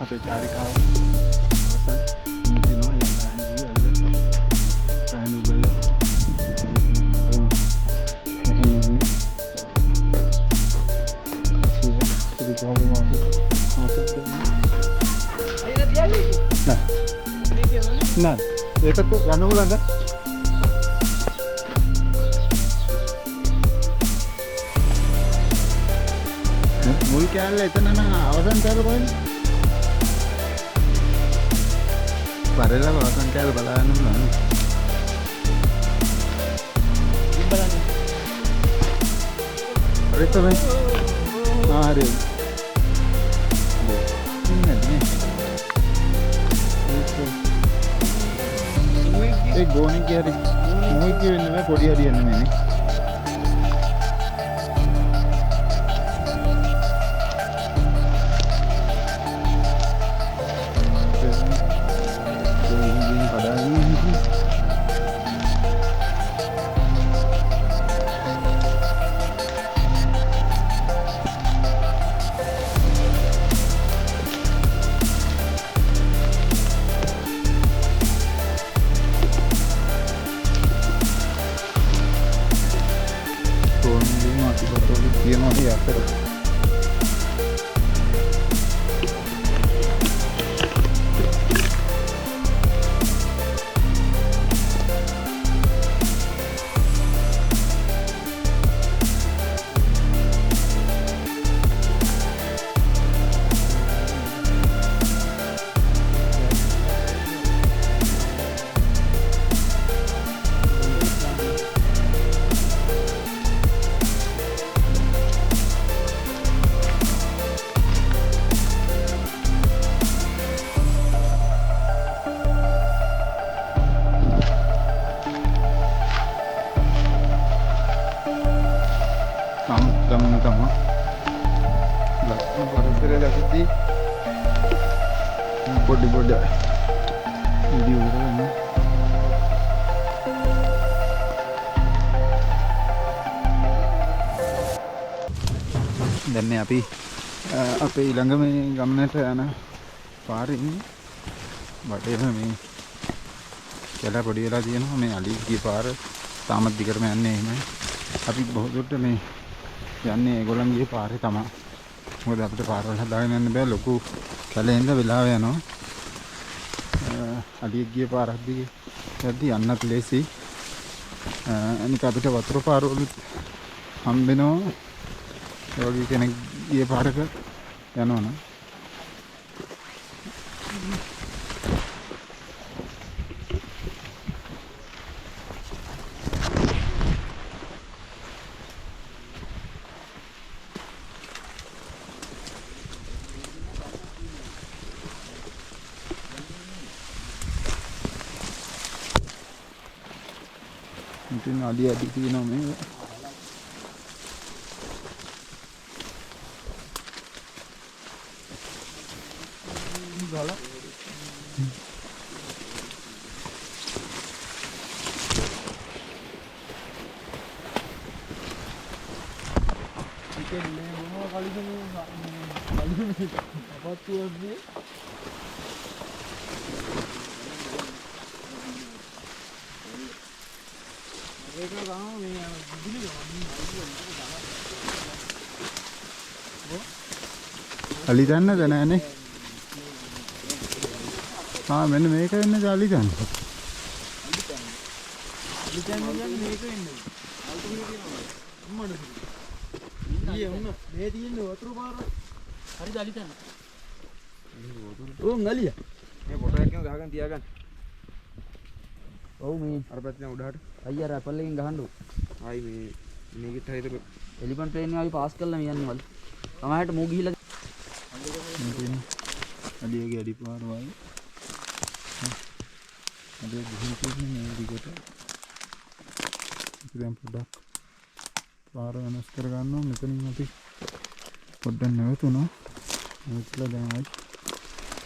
අපේ චාරිකාව අවසන් දිනවා nah itu tuh yang nunggu anda mui kaya itu nana awasan kaya apa ini padahal awasan kaya balaan nana balaan itu nih hari गोनी की हरी मुई की में पोड़ी हरी है मैंने දැන් අපි අපේ ඊළඟ මේ ගමනට යන පාරේ වටේම මේ කියලා පොඩි වෙලා තියෙනවා මේ අලි ගිය පාර තාමත් දිගටම යන්නේ එහෙමයි අපි බොහෝ දුරට මේ යන්නේ ඒගොල්ලන් ගිය පාරේ තමයි මොකද අපිට පාරවල් හදාගෙන යන්න බෑ ලොකු කැලේඳ වෙලාව යනවා අලි ගිය පාරක් දිගේ යද්දි යන්නත් ලේසි අනික අපිට වතුර පාරවල හම්බෙනවා ඒ වගේ කෙනෙක් ගිය පාරක යනවනම් ඉතින් අඩි තියෙනවා මේ Gala. Ikan ni mana kali ni apa tu ni? Mereka kau ni beli Ali janna jana ni. हाँ मैंने මේක වෙන්නේ ජාලි ගන්න. ජාලි ගන්න යන්නේ මේක වෙන්නේ. අල්ටුමිනේ කියනවා. අම්මඩ. ඊයේ වුණා. මේ තියෙන්නේ වතුර පාර. හරි ජාලි ගන්න. ඕ නලිය. මේ ෆොටෝ එකක් ගහගෙන තියාගන්න. ඔව් මේ අර පැත්තෙන් උඩහට. අයියා රැපල් එකෙන් ගහන්න ඕ. ආයි මේ මේකට හරියට එලිෆන්ට් ට්‍රේන් එක ආයි පාස් කරලා මේ යන්නේ මල්. තමයිට මූ ගිහිල්ලා අඩියගේ අඩි පාර වයි. ada gihun ini di kota itu yang produk para anas kerana mesin nanti produk nawa tu no itu lah jangan lagi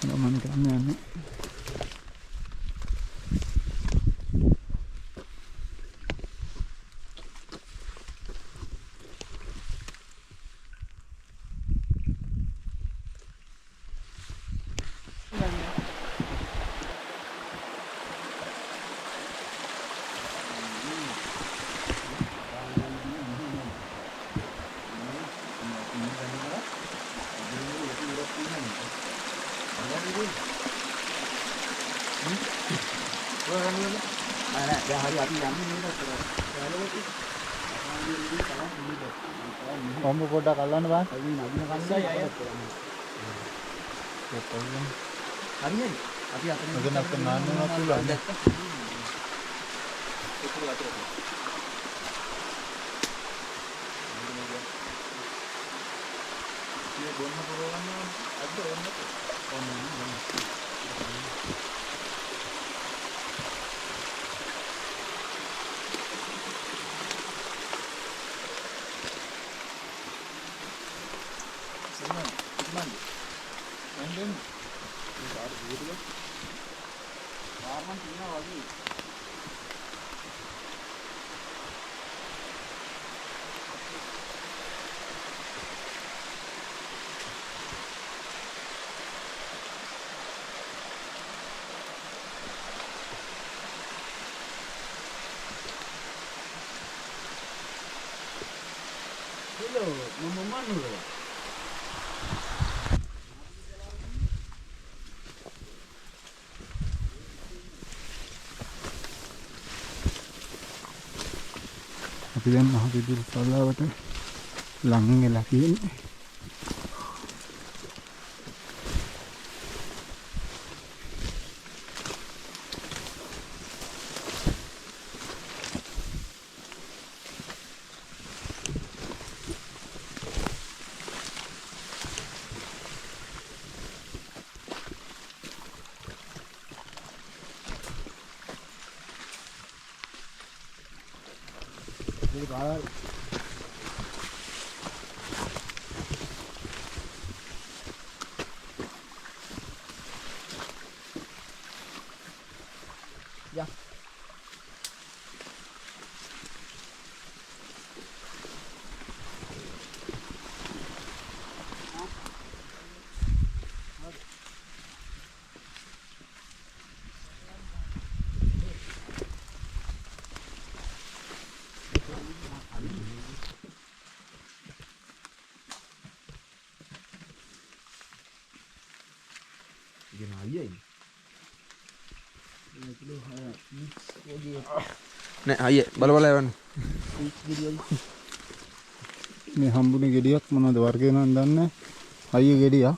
nak mana kami ane කොම්බ පොඩ්ඩක් අල්ලන්න බෑ. හරියයි. අපි අතරින් මෙතන අපිට නාන්නවා පුළුවන්. මේ බොන්න පුරවන්න අද ඕනද? Hello, Mama Manu. අපි දැන් මහ පිදුරු තලාවට ලං වෙලා තියෙන්නේ. Ya. Gimana aja ini? Nek aye බල යවන්න. මේ හම්බුනේ ගෙඩියක් මොනවද වර්ගය නම් දන්නේ නැහැ. අයියේ ගෙඩියක්.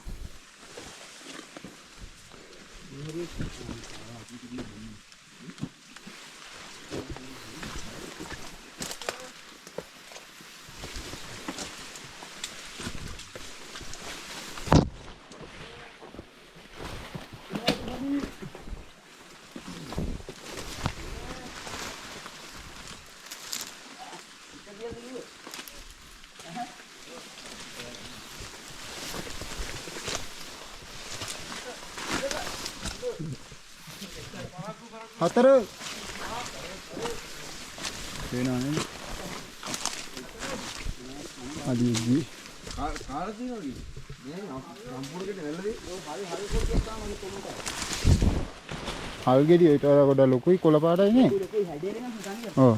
හතර වෙනවනේ අදීදී කාලා තියෙනවා කි මේ සම්පූර්ණකට නැල්ලදී හරි හරි පොඩ්ඩක් තාම අනිත් කොමකට හල් ගෙඩිය ඊට වඩා ගොඩක් ලොකුයි කොළ පාටයි නේ ලොකුයි හැඩේ නිකන් හිතන්නේ ඔව්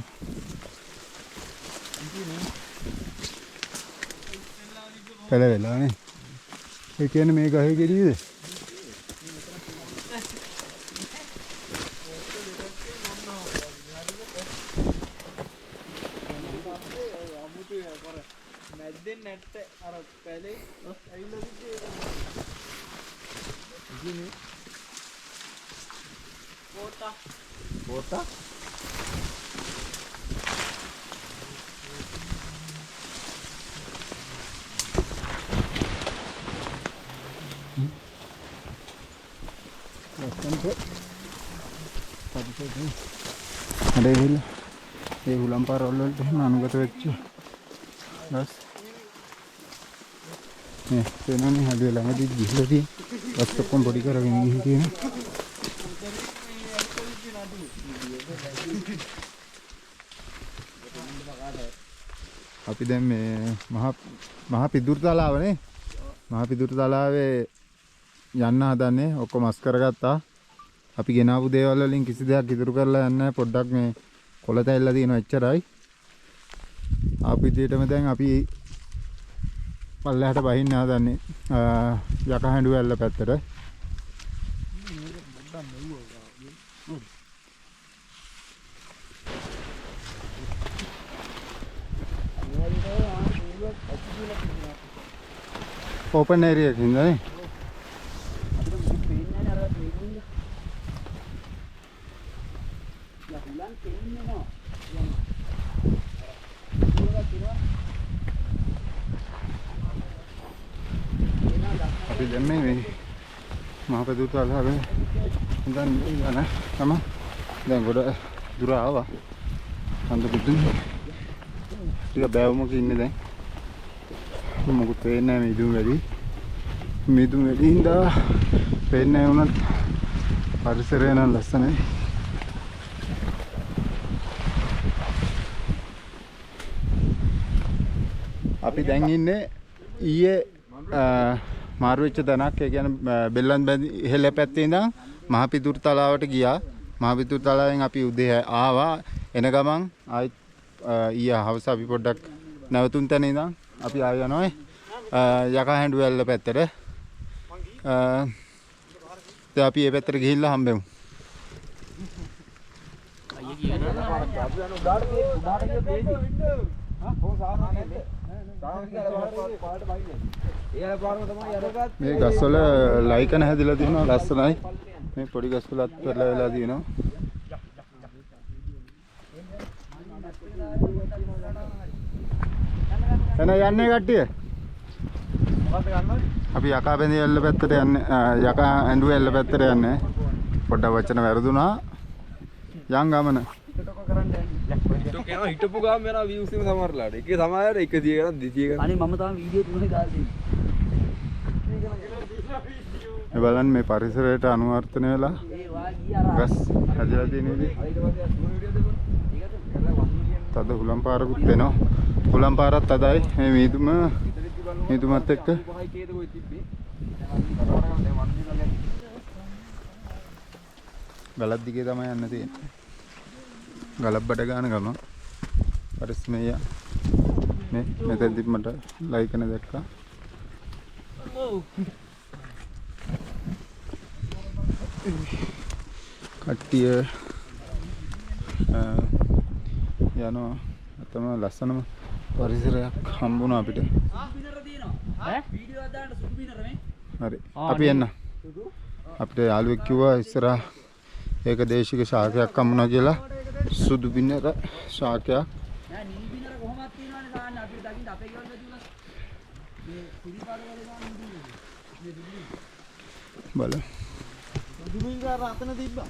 පෙළ වෙලා නේ ඒ කියන්නේ මේ ගහේ ගෙඩියද මැද්දෙන් නැට්ට අර පැලේ ඇවිල්ලා තිබ්බේ ඉතින් පොටා අඩේවිල ඒ හුලම් පාරවල් වලට එහෙම අනුගත වෙච්ච බස් නේ තේනනේ හදිය ළඟදී ගිහලා තියෙන බස් ඔක්කොම පොඩි කරගෙන ගිහින් තියෙන අපි දැන් මේ මහා පිදුරු තලාවනේ මහා පිදුරු තලාවේ යන්න හදන්නේ ඔක්කොම මස් කරගත්තා අපි ගෙනාවු දේවල් වලින් කිසි දෙයක් ඉතුරු කරලා යන්නේ නැහැ පොඩ්ඩක් මේ කොළ තැල්ලා තියෙනවා එච්චරයි ආපු විදිහටම දැන් අපි පල්ලෙහාට බහින්න හදන්නේ යකහඬු වැල්ල පැත්තට ඕපන් ඒරියා එකකින්ද නේ? අපි දැන් මේ මහපැදුර තලාවේ දැන් යන තම දැන් ගොඩ දුර ආවා. අන්ද බුදුන් ටික බෑවුමක ඉන්නේ දැන්. මොකුත් පේන්නේ නැහැ මිදුම් වැඩි. මිදුම් වැඩි හින්දා පේන්නේ නැහැ වුණත් පරිසරය නම් ලස්සනයි. අපි දැන් ඉන්නේ ඊයේ මාරු වෙච්ච තැනක්. ඒ කියන්නේ බෙල්ලන් බැඳි ඉහළ පැත්තේ ඉඳන් මහපිදුරු තලාවට ගියා. මහපිදුරු තලාවෙන් අපි උදේ ආවා. එන ගමන් ආයි ඊයේ හවස අපි පොඩ්ඩක් නැවතුම් තැන ඉඳන් අපි ආය යනවා යකා හැඬු වැල්ල පැත්තට. දැන් අපි මේ පැත්තට ගිහිල්ලා හම්බෙමු. මේ ගස්වල ලයිකන හැදිලා තියෙනවා ලස්සනයි. මේ පොඩි ගස්වලත් පෙරලා වෙලා තියෙනවා. එන යන්නේ කට්ටිය. මොකද්ද ගන්නවද? අපි යකා බැඳි වැල්ල පැත්තට යන්නේ. යකා ඇඬු වැල්ල පැත්තට යන්නේ. පොඩ්ඩක් වචන වැරදුනා. යන් ගමන. හිටපු ගාම යනවා views එක සමහරලාට. එකේ සමහරලාට 100 ගණන් 200 ගණන්. අනේ මම තාම වීඩියෝ තුනේ දාලා තියෙන්නේ. මේ බලන්න මේ පරිසරයට අනුවර්තන වෙලා ගස් හැදලා තියෙන විදිහ. තද හුලම් පාරකුත් වෙනවා. හුලම් පාරත් තදයි. මේ මීදුමත් එක්ක ගලක් දිගේ තමයි යන්න තියෙන්නේ. ගලක් බඩ ගන්න ගම පරිස්මේය මේ මෙතෙන්දි මට ලයිකන දැක්කා. කට්ටිය යනවා. අතම ලස්සනම පරිසරයක් හම්බුණා අපිට. හරි අපි එන්න. අපිට යාළුවෙක් කිව්වා ඉස්සරහා ඒක දේශික ශාකයක් හම්බුණා කියලා. සුදු බිනර ශාකයක්. නෑ නිල් බිනර කොහොමද තියෙනවනේ සාන්න අපි දකින්න අපේ ගෙවල් වල මේ පිළිපාද වල බල දුමින් ගාර අතන තිබ්බා.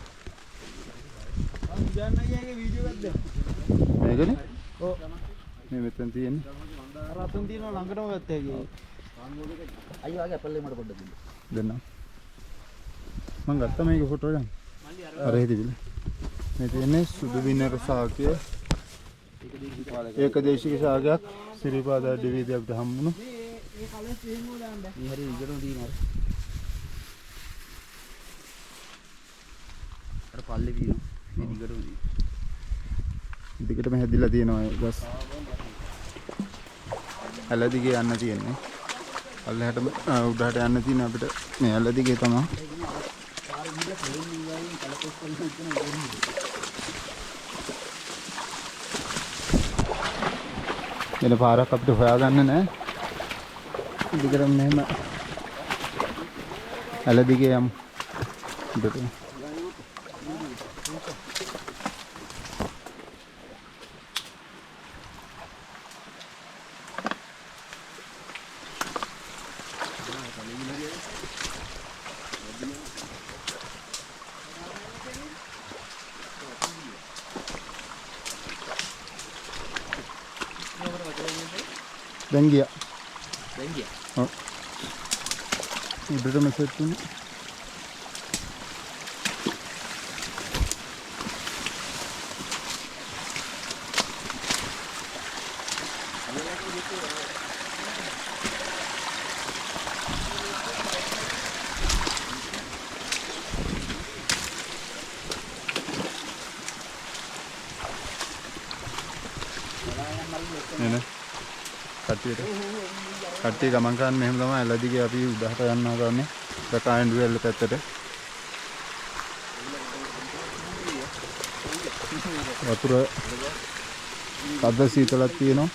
මම ජාන්නගේ වීඩියෝ එකක් දැම්මා. මේකනේ? ඔව්. මේ මෙතන තියෙන්නේ. අර අතන තියෙනවා ළඟටම ගත්තා කියේ. අයියෝ ආගේ අපල්ලේ මට පොඩ්ඩක් දෙන්න. මම ගත්තා මේක ෆොටෝ එකක්. අර හිටිවිල. මේ තියෙන්නේ සුදු බිනර ශාකය. ඒක දේශික ශාකයක්. සිරිපාද දිවිදී අපිට හම්බුණා. මේ කලස් එහෙම දාන්න. මේ හරි ඉගෙනම තියෙනවා. අර පල්ලේ වියන. මේ දිගටම තියෙනවා. දිගටම හැදිලා තියෙනවා ඒ ගස්. ඇලදිගේ යන්න තියෙන්නේ. අල්ලහැටම උඩහට යන්න තියෙන අපිට මේ ඇලදිගේ තමයි. වෙන පාරක් අපිට හොයාගන්න නැහැ. දිගටම මෙහෙම ඇලදිගේ යමු. උඩට. දැන් ගියා. ඔව්. උඩටම සෙට් වුණා. නේ කට්ටිය ගමන් කරන්නේ මෙහෙම තමයි. ඇලදිගේ අපි උඩහට යන්න හදන්නේ. දකායන්ඩු වැල්ල පැත්තට. වතුර තද සීතලක් තියෙනවා.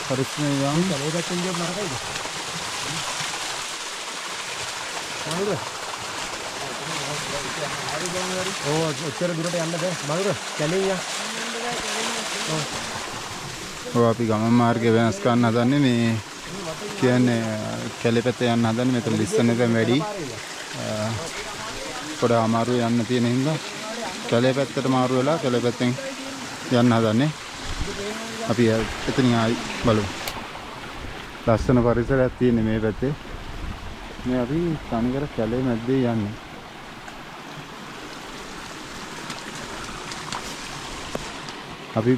පරිස්සමෙන් යන්න. කැලේ පැත්තෙන් ගියොත් නරකයිද? මනුර. ඔච්චර දුරට යන්න බෑ. මනුර කැලේ යන්න. ඔව් අපි ගමන් මාර්ගය වෙනස් කරන්න හදන්නේ මේ කියන්නේ කැලේ පැත්තේ යන්න හදන්නේ මෙතන ලිස්සන එක වැඩි. පොඩ අමාරු යන්න තියෙන හින්දා කැලේ පැත්තට මාරු වෙලා කැලේ පැත්තෙන් යන්න හදන්නේ. අපි එතනින් ආයි බලමු. ලස්සන පරිසරයක් තියෙන මේ පැත්තේ. මේ අපි තනිකර කැලේ මැද්දේ යන්නේ. අපි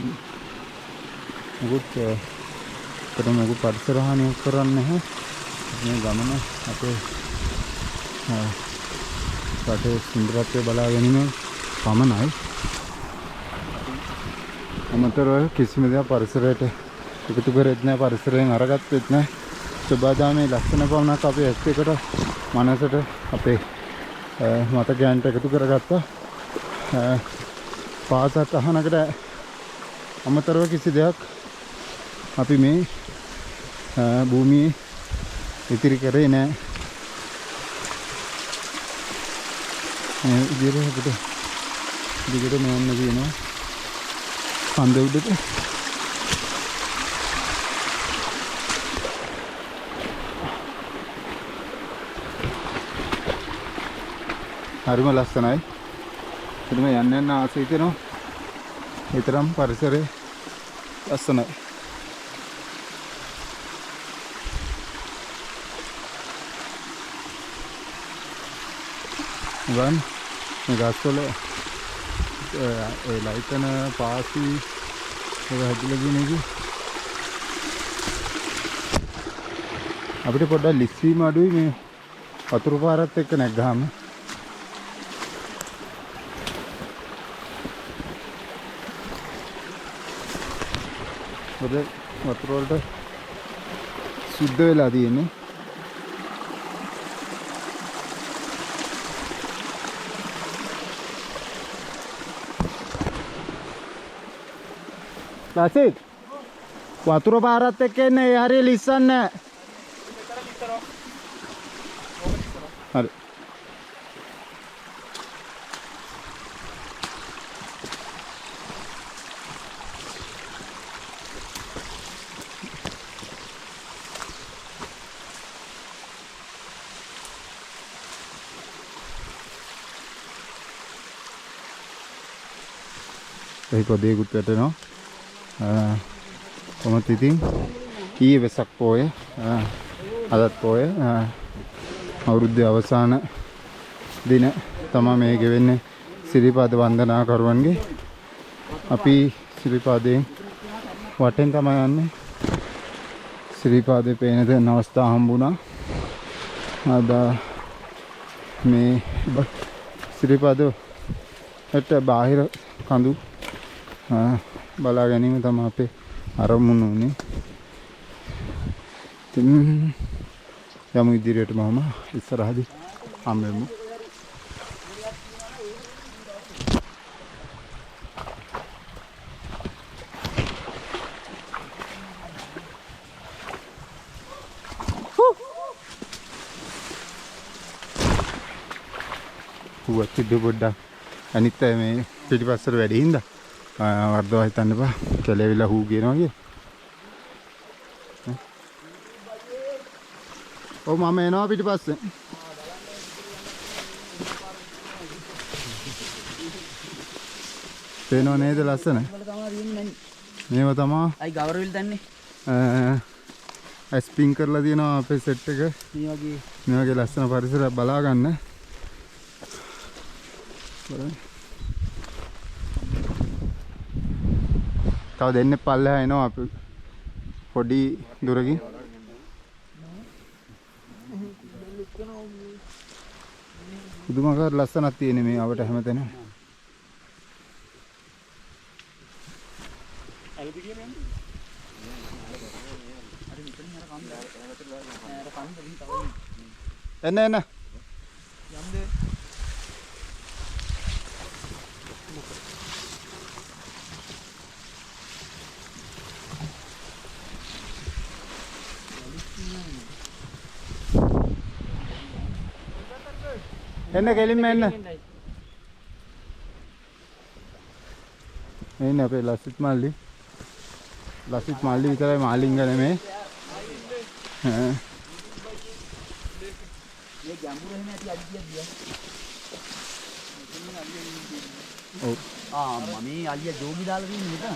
මොකද පරිසර හානියක් කරන්නේ නැහැ. මේ ගමන අපේ රටේ සුන්දරත්වය බලා ගැනීම පමණයි. අමතරව කිසිම දෙයක් පරිසරයට එකතු කරෙත් නැහැ, පරිසරයෙන් අරගත්තෙත් නැහැ. සබදාමේ ලස්සන පමණක් අපේ ඇස් එකට මනසට අපේ මතකයන්ට එකතු කරගත්තා. පාසත් අහනකට අමතරව කිසි දෙයක් අපි මේ භූමියේ ඉතිරි කරේ නැහැ. මේ විදිහට අපිට දිගටම යන්න තියෙනවා කන්ද උඩට. හරිම ලස්සනයි. එතනම යන්න ආසයි හිතෙනවා. ඊතරම් පරිසරේ ලස්සනයි. ගන්න මේ ගස්වල ඒ ලයිටන පාසි ඒක හැදිලා තියෙන එක අපිට පොඩ්ඩක් ලිස්සීම අඩුයි මේ වතුර පාරත් එක්ක නැග්ගාම. වතුර වලට සුද්ධ වෙලා තියෙන්නේ. ලසිත් වතුර පාරත් එක්ක එන්නේ හරිය ලිස්සන්න. හරි. ඒක දෙයකට වැටෙනවා. කොහොමද ඉතින් ඊයේ වෙසක් පොය අදත් පොය අවුරුද්දේ අවසාන දින තමයි මේක වෙන්නේ. සිරිපාද වන්දනාකරුවන්ගේ අපි සිරිපාදයෙන් වටෙන් තමයි යන්නේ. සිරිපාදේ පේන දෙන අවස්ථා හම්බුණා. අද මේ සිරිපාදට බාහිර කඳු බලා ගැනීම තමයි අපේ අරමුණ උනේ. ඉතින් යමු ඉදිරියට මම ඉස්සරහදී හම්බෙමු. හුවත් ඉද පොඩ්ඩක් අනිත් අය මේ පිටිපස්සට වැඩි හින්දා වර්ධවා හිතන්න එපා. කැලේවිලා හූ කියනවා කිය. ඔව් මම එනවා පිටිපස්සේ. පේනව නේද ලස්සන? මේව තමයි. අයි ගවරවිල් දන්නේ. ස්පින් කරලා තියෙනවා අපේ සෙට් එක. මේ වගේ ලස්සන පරිසරයක් බලා ගන්න. තව දෙන්නේ පල්ලෙහා එනවා අපි පොඩි දුරකින්. පුදුමාකාර ලස්සනක් තියෙන මේ අවට හැමතැනම. එන්න එන්න. එන්න කෙලින්ම එන්න. එන්න අපේ ලසිත් මල්ලි. ලසිත් මල්ලි විතරයි මාලිංග නෙමේ. මේ ගැඹුර එහෙම ඇති අඩියක් දියා. ඔව්. මේ අලිය ජෝගි දාලා තියෙන්නේ මෙතන.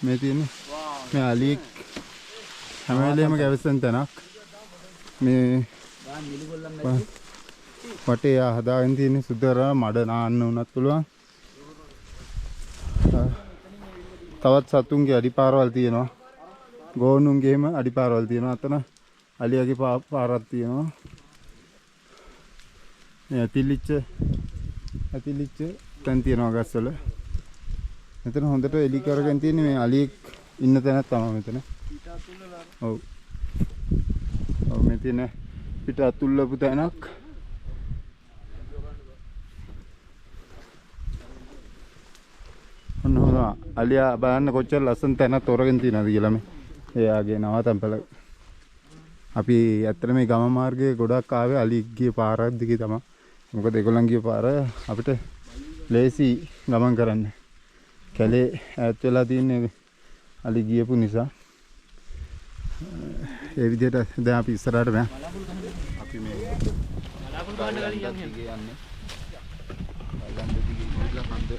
මේ තියෙන්නේ. මේ අලියෙක් හැම වෙලේම ගැවසෙන තැනක්. මේ ගාන් නිලිගොල්ලන් මැද වටේ හදාගෙන තියෙන සුදර මඩ නාන්න උනත් පුළුවන්. තවත් සතුන්ගේ අඩිපාරවල් තියෙනවා. ගෝනුන්ගේම අඩිපාරවල් තියෙනවා. අතන අලියගේ පාරක් තියෙනවා. මේ ඇතිලිච්ච තැන් තියෙනවා ගස්වල. මෙතන හොඳට එලි කරගෙන තියෙන්නේ මේ අලියෙක් ඉන්න තැනක් තමයි මෙතන. ඔව්. ඔව් මේ තියෙන පිට අතුල්ලපු තැනක්. ඔන්න අලියා බලන්න කොච්චර ලස්සන තැනක් තෝරගෙන තියෙනවද කියලා මේ. එයාගේ නවතම්පල. අපි ඇත්තට මේ ගම මාර්ගයේ ගොඩක් ආවේ අලිගේ පාරක් දිගේ තමයි. මොකද ඒගොල්ලන්ගේ පාර අපිට ලේසි ගමන් කරන්න. කැලේ ඈත් වෙලා තියෙන්නේ අලි ගියපු නිසා. ඒ විදිහට දැන් අපි ඉස්සරහට බෑ. අපි මේ මලාපුල් ගන්න ගලින් යන්නේ. බලන්න දිගේ ඉඳලා හන්ද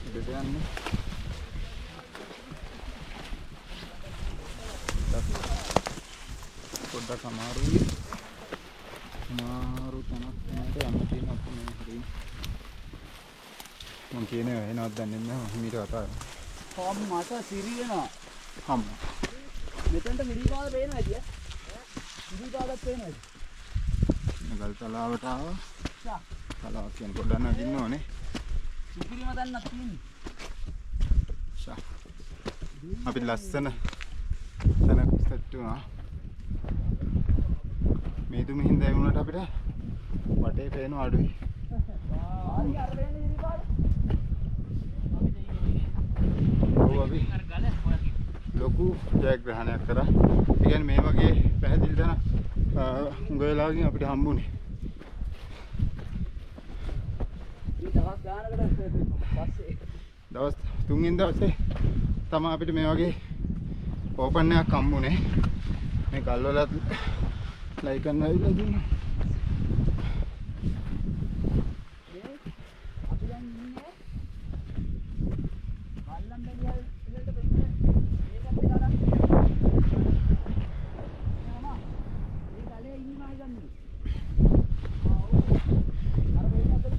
ඉඳ යන්නේ. පොඩ්ඩක් අමාරුයි. අමාරු තැනක් නැත යන්න තියෙන අපු මේ හරියි. මං කියන්නේ එනවත් දන්නේ නැහැ මම මීට කතා කරා. මට සිරි වෙනවා. හම්. මෙතනට මිරිපාද පේනවා ඇතිය. මිරිපාදක් පේනවා. ගල් තලාවට ආවා. තලාව කියන්නේ පොඩ්ඩක් නගින්න ඕනේ. සුපිරිම දන්නක් තියෙන්නේ. අපි ලස්සන තැනක් සෙට් වුණා. මේ දුම හින්දා වුණාට අපිට වටේ පේනවා අඩුයි. අපි ලොකු ජයග්‍රහණයක් කරා. ඒ කියන්නේ මේ වගේ පැහැදිලි තැන උඟ වෙලාවකින් අපිට හම්බුනේ. දවස් ගානකට පස්සේ දවස් 3 වෙනි දවසේ තමයි අපිට මේ වගේ ඕපන් එකක් හම්බුනේ. මේ ගල්වලත් ලයිකන් ඇවිල්ලා දුන්නා. අපි දැන් ඉන්නේ වල්ලම් බැලියල් ඉලට වෙන්නේ මේකත් එකලා නම මේ ගලේ ඉන්නවා හිතන්නේ අර වෙන්නේ අපේ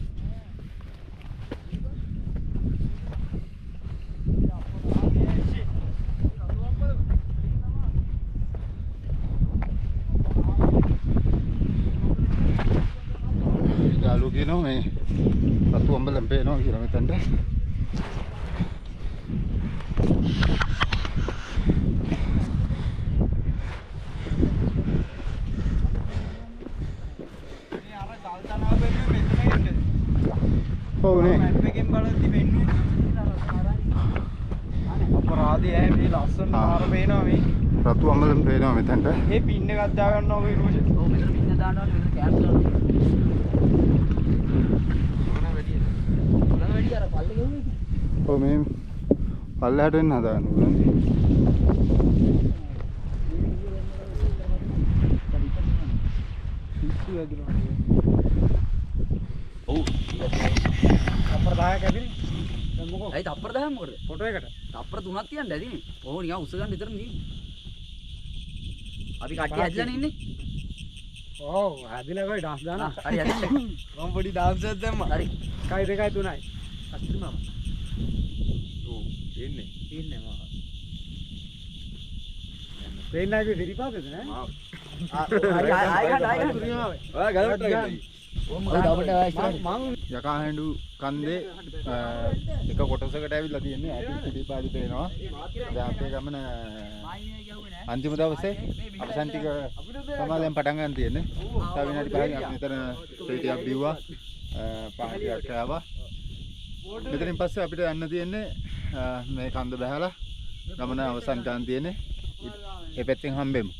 යාළුවෝ කියනවා මේ රතු අම්බලම් පේනවා කියලා මෙතනට. ඔව් නේ. එකෙන් බලද්දි වෙන්නේ අපරාධය මේ ලස්සන ආර පේනවා මේ රතු අම්බලම් පේනවා මෙතනට. මේ පින් එකක් දා ගන්නවා ඔය රෝෂ. ඔව් මෙතන පින්න දානවා මෙතන කෑම් දානවා. වැඩි අර පල්ලේ ගෙවුනේ. ඔව් මේ පල්ලෙහාට එන්න හදාගන්න ඕනේ. පිස්සු වැදුනා. ඔව්. තප්පර 10ක් ඇදිනේ. දැන් මොකෝ? ඇයි තප්පර 10ක් මොකද? ෆොටෝ එකට. තප්පර 3ක් තියන්න ඇදිනේ. ඕක නිකන් උස්ස ගන්න විතරනේ තියෙන්නේ. අපි කට්ටිය ඇදලානේ ඉන්නේ. ඔව් ඇදලා කොයි ඩාන්ස් දානවා. හරි ඇදලා. මම පොඩි ඩාන්ස් එකක් දැම්මා. හරි. 1 2 3යි. අස්තිරි මාම. ඔව් ඉන්නේ. ඉන්නේ මාව. පේන්නයි විරිපාදද නෑ? මාව. ආයි ඔය ගලවට ගියා. යකා හැඬු කන්දේ එක කොටසකට ඇවිල්ලා තියෙන්නේ. ඇටි පිටිපාදි පේනවා. දැන් අපේ ගමන අන්තිම දවසේ අවසන් ටික තමයි දැන් පටන් ගන්න තියෙන්නේ. තව විනාඩි 5කින් අපි මෙතන ටිකක් බිව්වා. පාටියක් කෑවා. මෙතනින් පස්සේ අපිට යන්න තියෙන්නේ මේ කන්ද බහැලා ගමන අවසන් ගන්න තියෙන්නේ. ඒ පැත්තෙන් හම්බෙමු.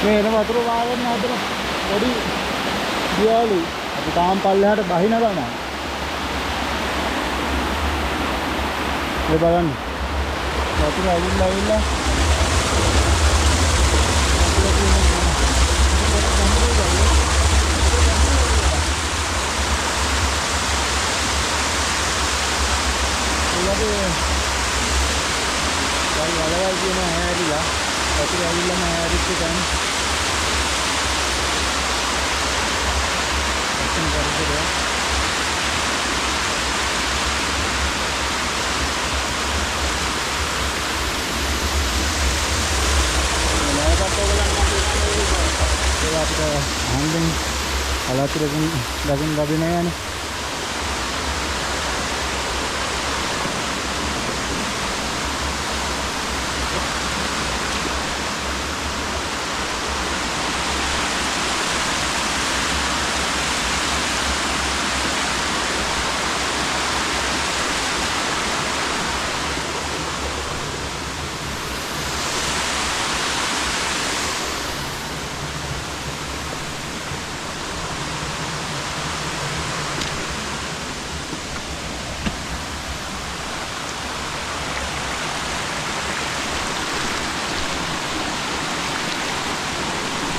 මේ එන වතුර වාගෙන හදන පොඩි දියාලු අපි තාම පල්ලෙහාට බහින ගමන් ඒ බලන්න වතුර ඇවිල්ලා වලවල් කියන හැරිලා වතුර ඇවිල්ලාම හැරිච්ච ගමන් handling kalaturkin daging gabi na yan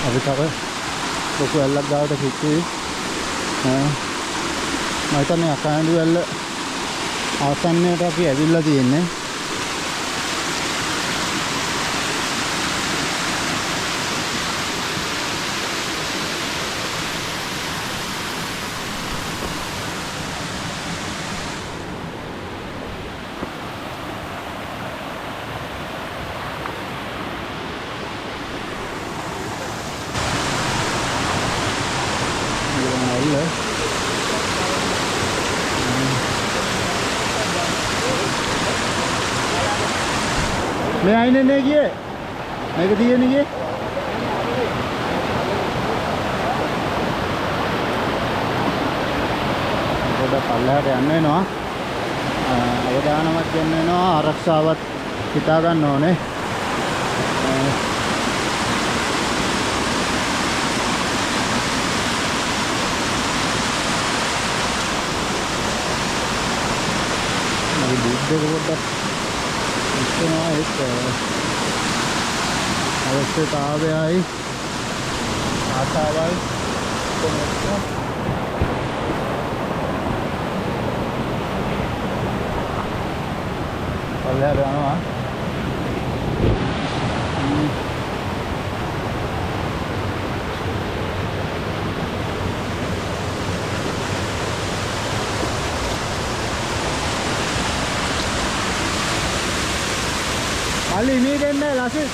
අපි තව ලොකු ඇල්ලක් ගාවට කිච්චුයි මම හිතන්නේ අකහඬු ඇල්ල ආසන්නයට අපි ඇවිල්ලා තියෙන්නේ මේ අයිනේ නේ ගියේ මේක තියෙන්නේ ගියේ පොඩ්ඩක් පල්ලෙහාට යන්න වෙනවා අවදානමක් දෙන්න වෙනවා ආරක්ෂාවත් හිතා ගන්න ඕනේ දෙක පොඩ්ඩක් ඉස්සෙනවා ඒක අවශ්‍යතාවයයි ආසාවල් කොහොමද පල්ලෙහාට යනවා Ali ini kan lasit.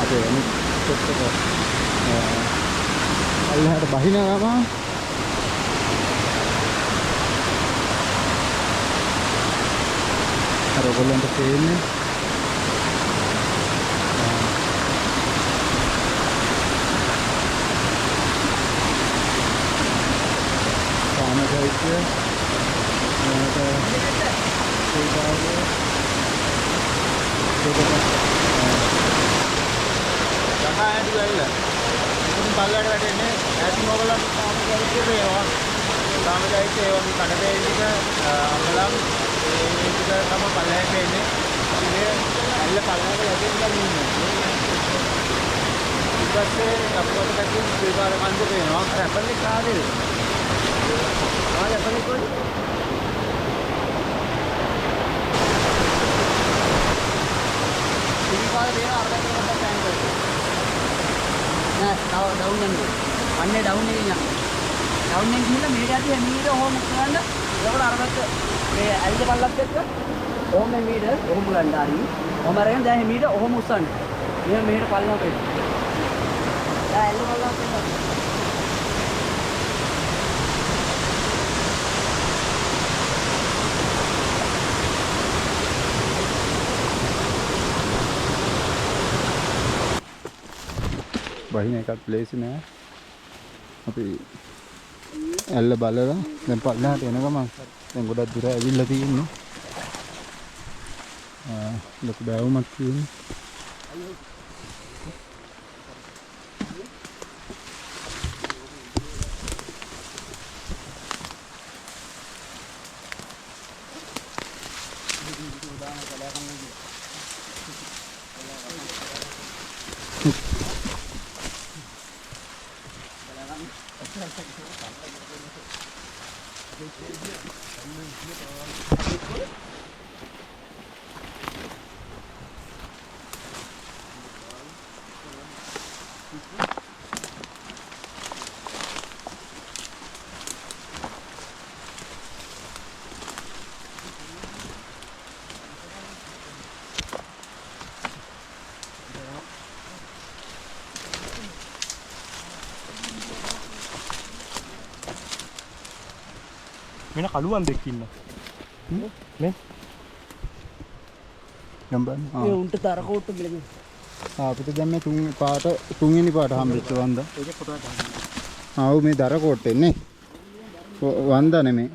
Apa ini? Cepat. Allah ada bahina apa? Ada bolan ke sini. Sama saja. Jangan juga ini. Itu paling ada ini. Nanti mau belan sama itu ya. Sama itu ya. Kami kada ini juga belan. Ini juga sama paling ini. Ini ada paling ada yang ini. Jadi apa kita kita berbara mandu ke no. Apa ni kali? Apa ni kau? Nah, tahu daunnya nih. Aneh daunnya ini. Daunnya gila media tuh media home kan? Kalau arah ke aja balap ke home media home bulan dari. Home orang dah media home usan. Dia media paling apa? Dah aja balap ke. බහින එකක් place නෑ අපි ඇල්ල බලලා දැන් පල්ලෙහාට එන ගමන් දැන් ගොඩක් දුර ඇවිල්ලා තියෙන්නේ ලොකු බෑවුමක් තියෙන්නේ Mina kaluan dekin. Men. ගම්බන් ඒ උන්ට තරකෝට්ට බිලගෙන. අපිට දැන් මේ තුන්වෙනි පාට හම්බෙච්ච වන්ද. ඒක ෆොටෝ ගන්න. ආව මේ දර කොට්ටෙන්නේ. වන්ද නෙමේ.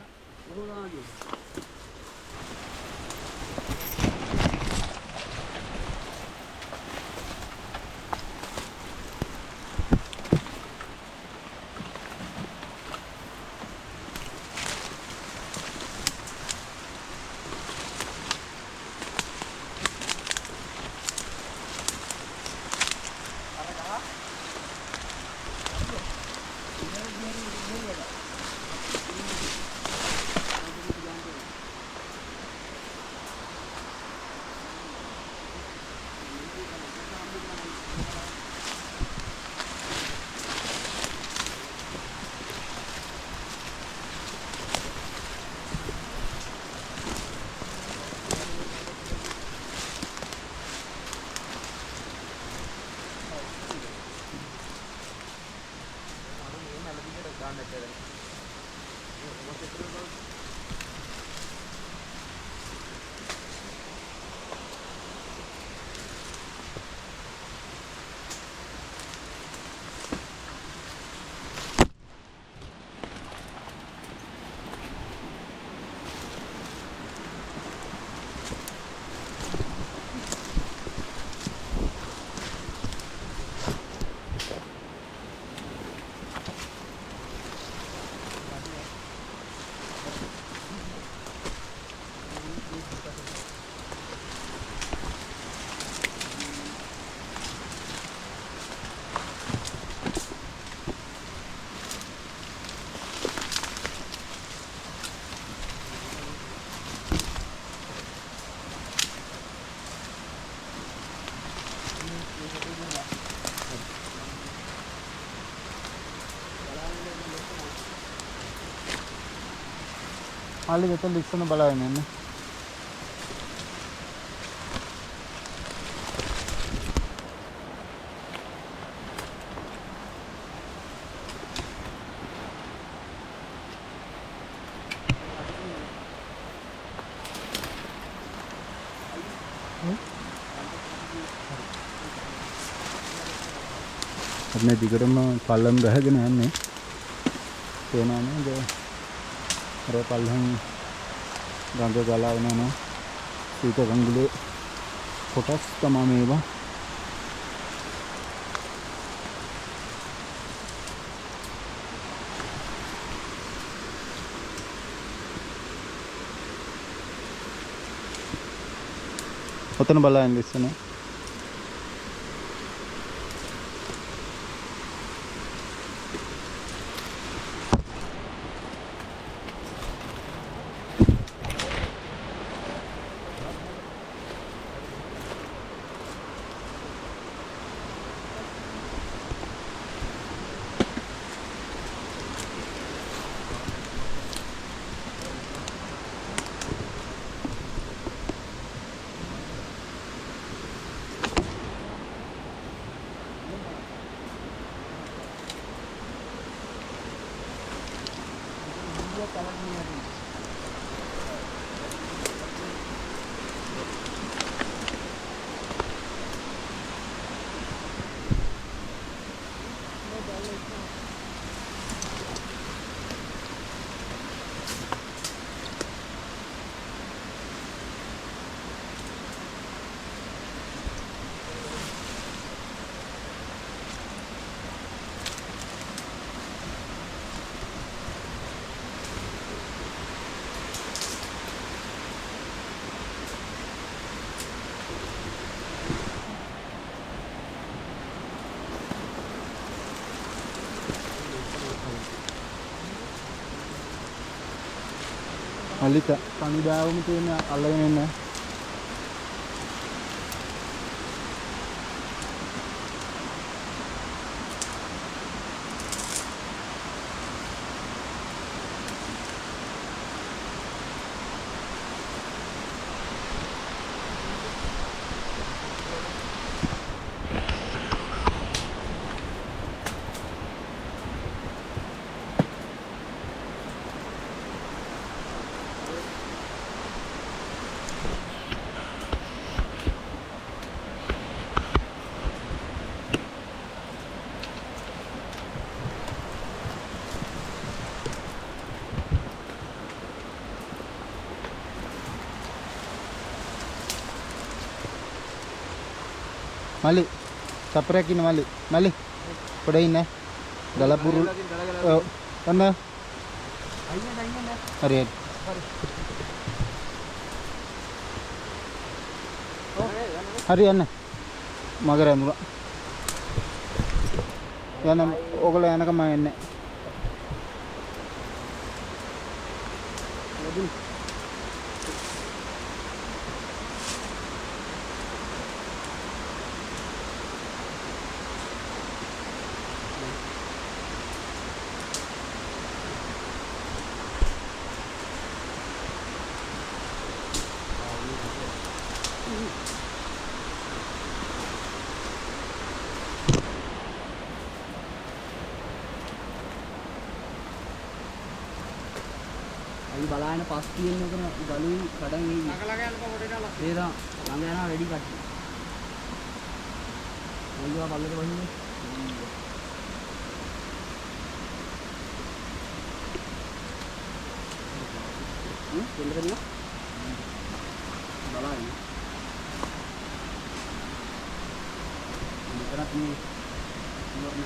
මල්ලි මෙතන ඉස්සන බලන්න එන්න. මේ දිගටම පල්ලම් බහගෙන යන්නේ. තේනවා නේද? අර පල්ලම් ගඟ ගලාගෙන යනවා. සීත ගඟුලේ කොටස් තමයි මේවා. ඔතන බලන්න ඉස්සන. අලිත පණිදාවම තියෙන අල්ලගෙන එන්න. මල්ලි සපරයක් ඉන්න මල්ලි පොඩ ඉන්න ගලපුරු ඔන්න හරි හරි යන්න මගර ඇඳුනා යන්න ඔයගොල්ලෝ යනකම් මම එන්නේ අයි බලන්න පස් තියෙන උන ගලුයි කඩන් එයි ළඟ යනකොට පොඩේට ලක් ළඟ යනවා රෙඩි කට්ටි මොනවා බල්ලට වහින්නේ දෙන්නද බලන්න මෙතනත් මේ ඉවරන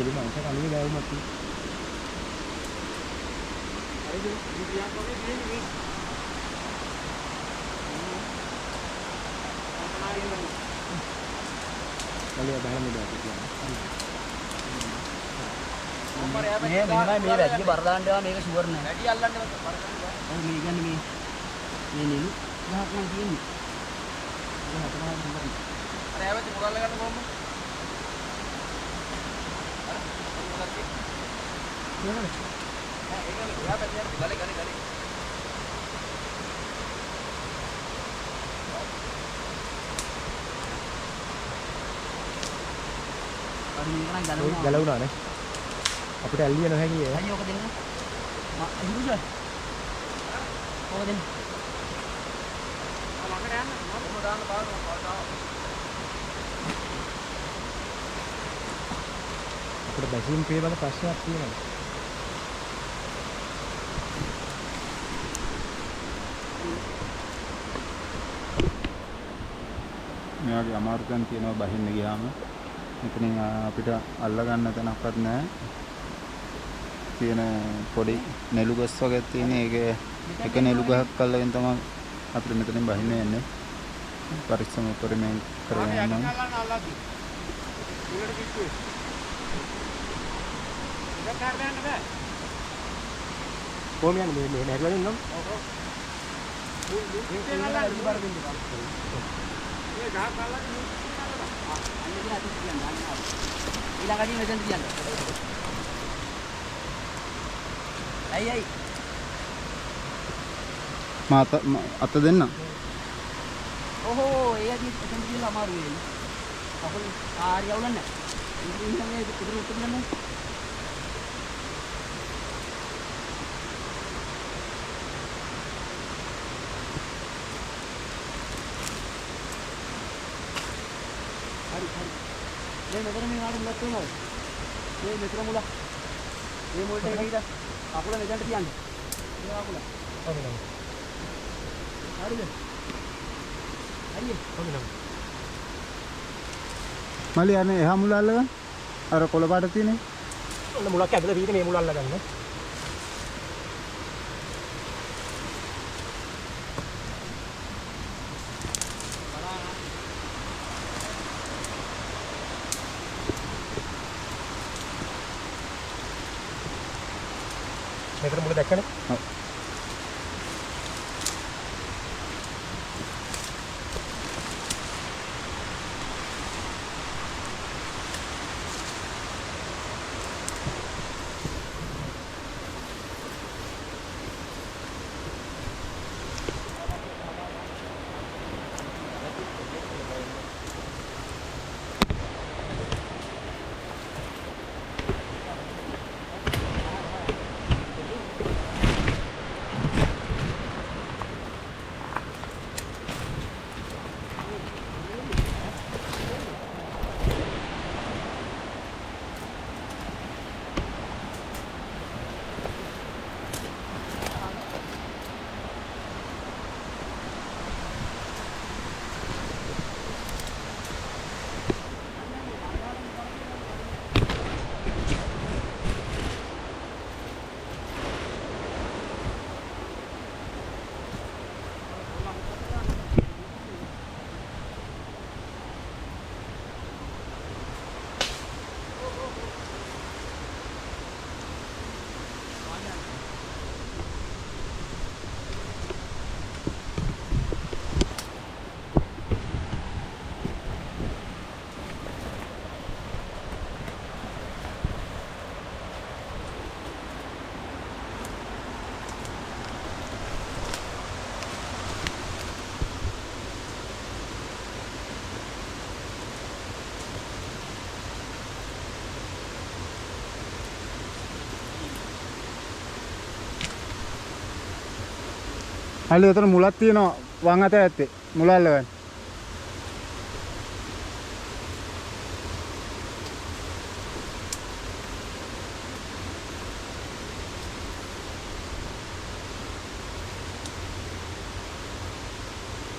jadi bangsa kali ini gak mati කලිය බෑන මුදා කියනවා. මේ වැඩි බර දාන්න ඒවා මේක ෂුවර් නෑ. වැඩි අල්ලන්න බර ගන්න. ඔව් මේ කියන්නේ මේ නිලු ගහක් නම් තියෙන්නේ. ඒක හතරමාර ෂුවර් නෑ. අර ඇවැත් මුරල්ල ගන්න කොහොමද? අර මොකක්ද? නේද? ඒක එයා පැත්තට ගලේ. ගලවුණානේ. අපිට ඇල්ලිය නොහැකි ඒ. අයියෝ ඔක දෙන්න. හිරුජා. ඔක දෙන්න. ළඟට යන්න. මොකද දාන්න පාඩම. අපිට බැසින් පිළිබඳ ප්‍රශ්නයක් තියෙනවා. මේ වගේ අමාරුතන් තියෙනවා බහින්න ගියාම. මෙතනින් අපිට අල්ල ගන්න තැනක්වත් නැහැ. තියෙන පොඩි නෙළු ගස් වගේ තියෙන එක නෙළු ගහක් අල්ලගෙන තමයි අපිට මෙතනින් බහින්න යන්නේ. පරිස්සම උපරිමයෙන් කරගෙන යනවා. කොහොම යන්නේ මේ නැරිවල ඉන්නම්? ඊළඟට මෙතන තියන්න. අයි. අත දෙන්න. ඔහෝ ඒ අදින් එතන තියලා අමාරු වෙන්නේ. කකුල් ආරි යවුලන්නේ නැහැ. ඉතින් මේ පුදුරු උතුරන්නේ. හරි. මේ මෙතන මේ ආඩු මුලක් තියෙනවා. මේ මෙතන මුල. මේ මුලට ගිහින් අකුල මෙතනට තියන්න. මේ අකුල. ඔව්. හරිද? හරිද? ඔව්. මලි යන්නේ එහා මුල අල්ලගන්න. අර කොළ පාට තියෙන්නේ. ඔන්න මුලක් ඇදලා දීලා මේ මුල අල්ලගන්න. මෙතන මුල දැක්කනේ. ඔව්. අල්ලි උතන මුලක් තියෙනවා වම් අත ඇත්තේ මුල අල්ලගන්න.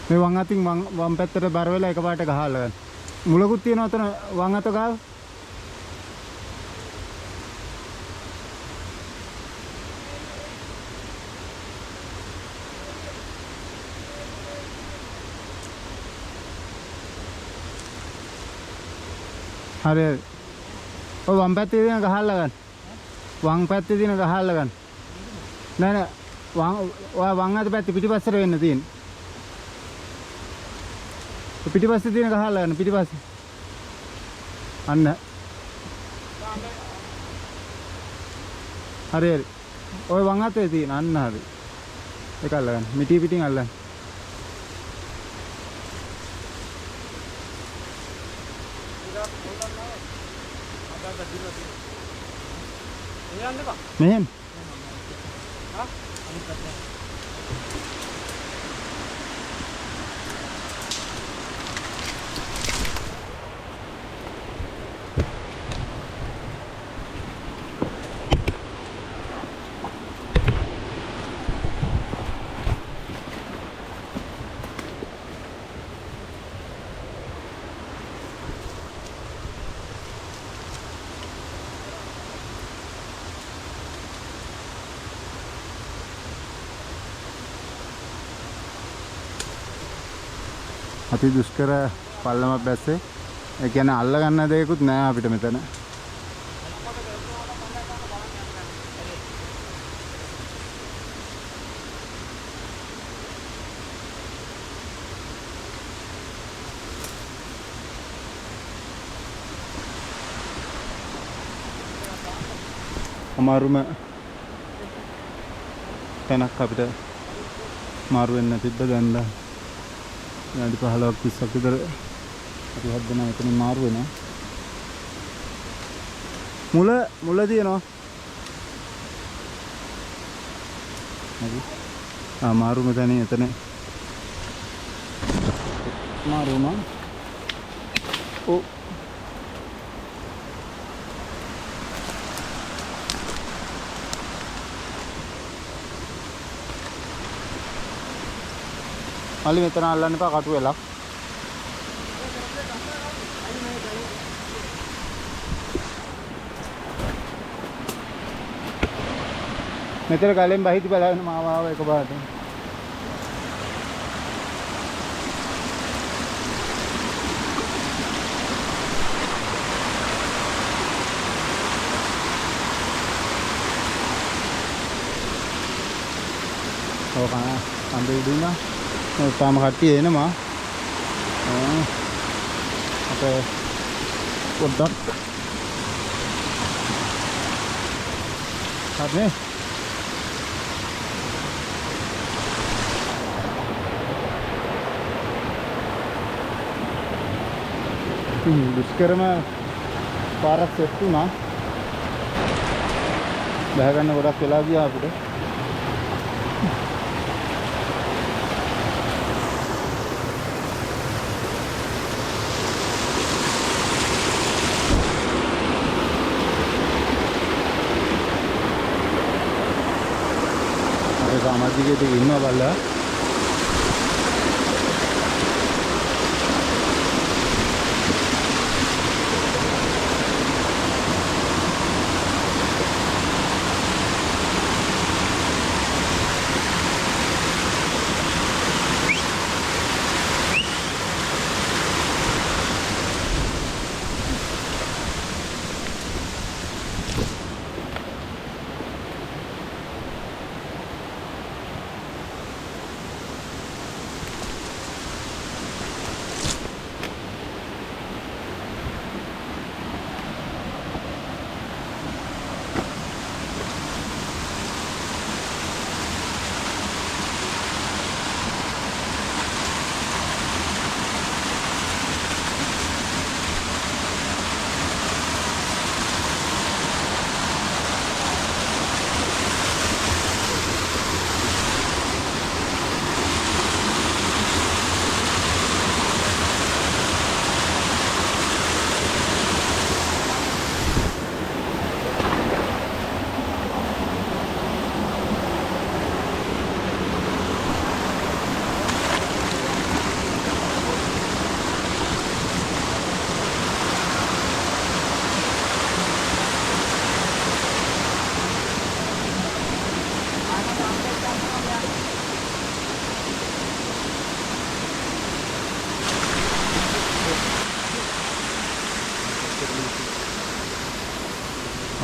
මේ වම් අතින් වම් පැත්තට බර වෙලා එකපාරට ගහලා ගන්න. මුලකුත් තියෙනවා උතන වම් අත ගාව. හරි හරි. ඔය වම් පැත්තේ තියෙන ගහ අල්ල ගන්න. වම් පැත්තේ තියෙන ගහ අල්ල ගන්න. නෑ නෑ ඔය වම් අත පැත්තේ පිටිපස්සට වෙන්න තියෙන්නේ. පිටිපස්සේ තියෙන ගහ අල්ල ගන්න පිටිපස්සේ. අන්න. හරි හරි. ඔය වම් අතේ තියෙන අන්න හරි. ඒක අල්ල ගන්න. මිටි පිටින් අල්ලන්න. මෙහෙම. අති දුෂ්කර පල්ලමක් බැස්සේ. ඒ කියන්නේ අල්ල ගන්න දෙයක්වත් නෑ අපිට මෙතන. අමාරුම තැනක් අපිට මාරු වෙන්න තිබ්බ දැන්ලා. විනාඩි 15ක් 20ක් විතර අපි හදන එතනින් මාරු වෙනවා. මුල තියෙනවා. හරි. මාරුම තැන එතන. මාරු වුණා. ඔව්. මල්ලි මෙතන අල්ලන්න එපා කටු වෙලා. මෙතන ගලෙන් බහිති බලන්න මාව ආව එකපාරට. ඔව් කන්දේ දුන්නා. තාම කට්ටිය එනවා. අපේ පොඩ්ඩක් හරි. දුෂ්කරම පාරක් සෙට් වුණා. බහ ගන්න ගොඩක් වෙලා ගියා අපිට. සමාජිකයට ඉන්නවා බලලා.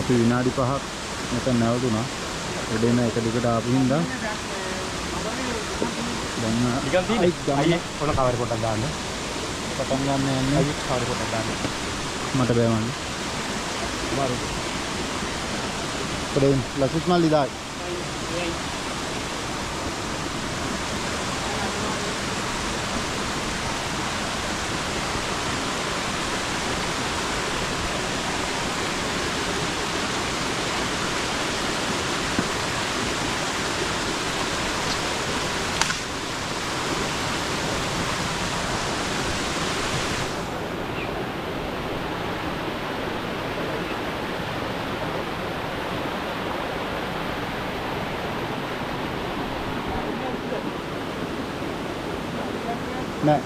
අපි විනාඩි 5ක් මෙතන නැවතුණා. වැඩේම එක දිගට ආපු හින්දා දැන් නිකන් තියෙන්නේ. අයියේ ඔන්න කවර් පොටක් දාන්න. පටන් ගන්න යන්නේ. අයියේ කවර් පොටක් දාන්න. මට බෑ මල්ලි. මාරු. පොඩෙන් ලසිත් මල්ලි දායි. නෑ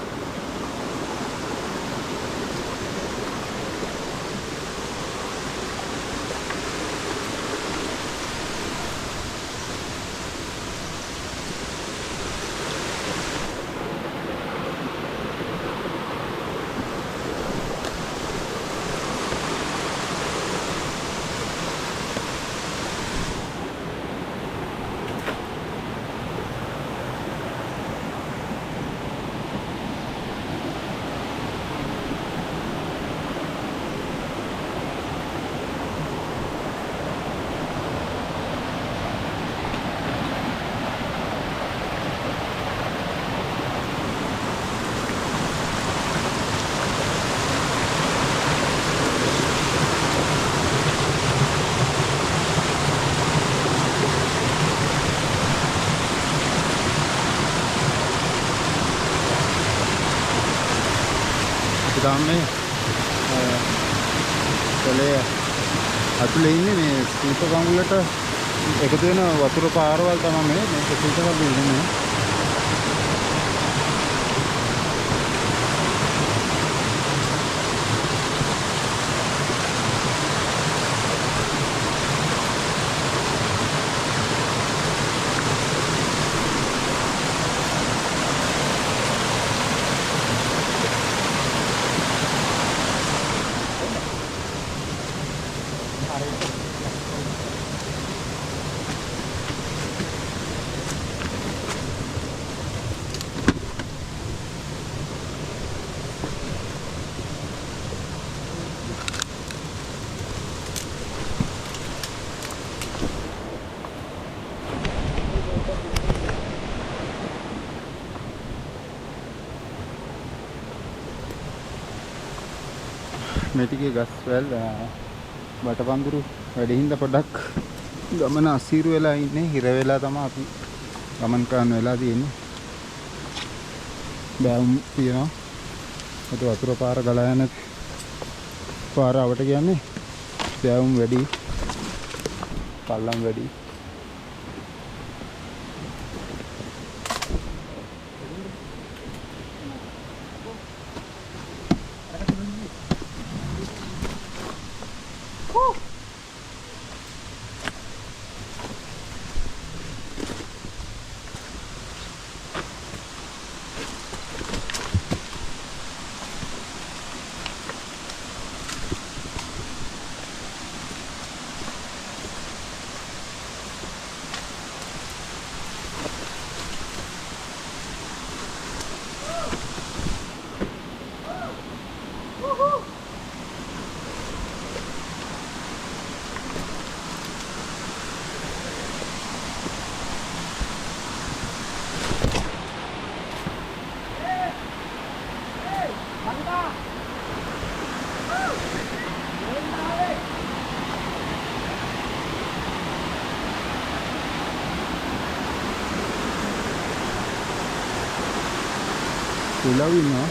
දාන්නේ කලේ අතුලේ ඉන්නේ මේ ස්පීකර් කංගුලට එකතු වෙන වතුර පාරවල් තමයි මේ ස්පීකර් වල ඉන්නේ. මේ ටිකේ ගස් වැල් බටපන්දුරු වැඩි හින්දා පොඩක් ගමන අසීරු වෙලා ඉන්නේ. හිර වෙලා තමයි අපි ගමන් කරන්න වෙලා තියෙන්නේ. බෑවුම් තියෙනවා. ඒත් වතුර පාර ගලා යන පාර අවට කියන්නේ බෑවුම් වැඩි, පල්ලම් වැඩි. Pulau ini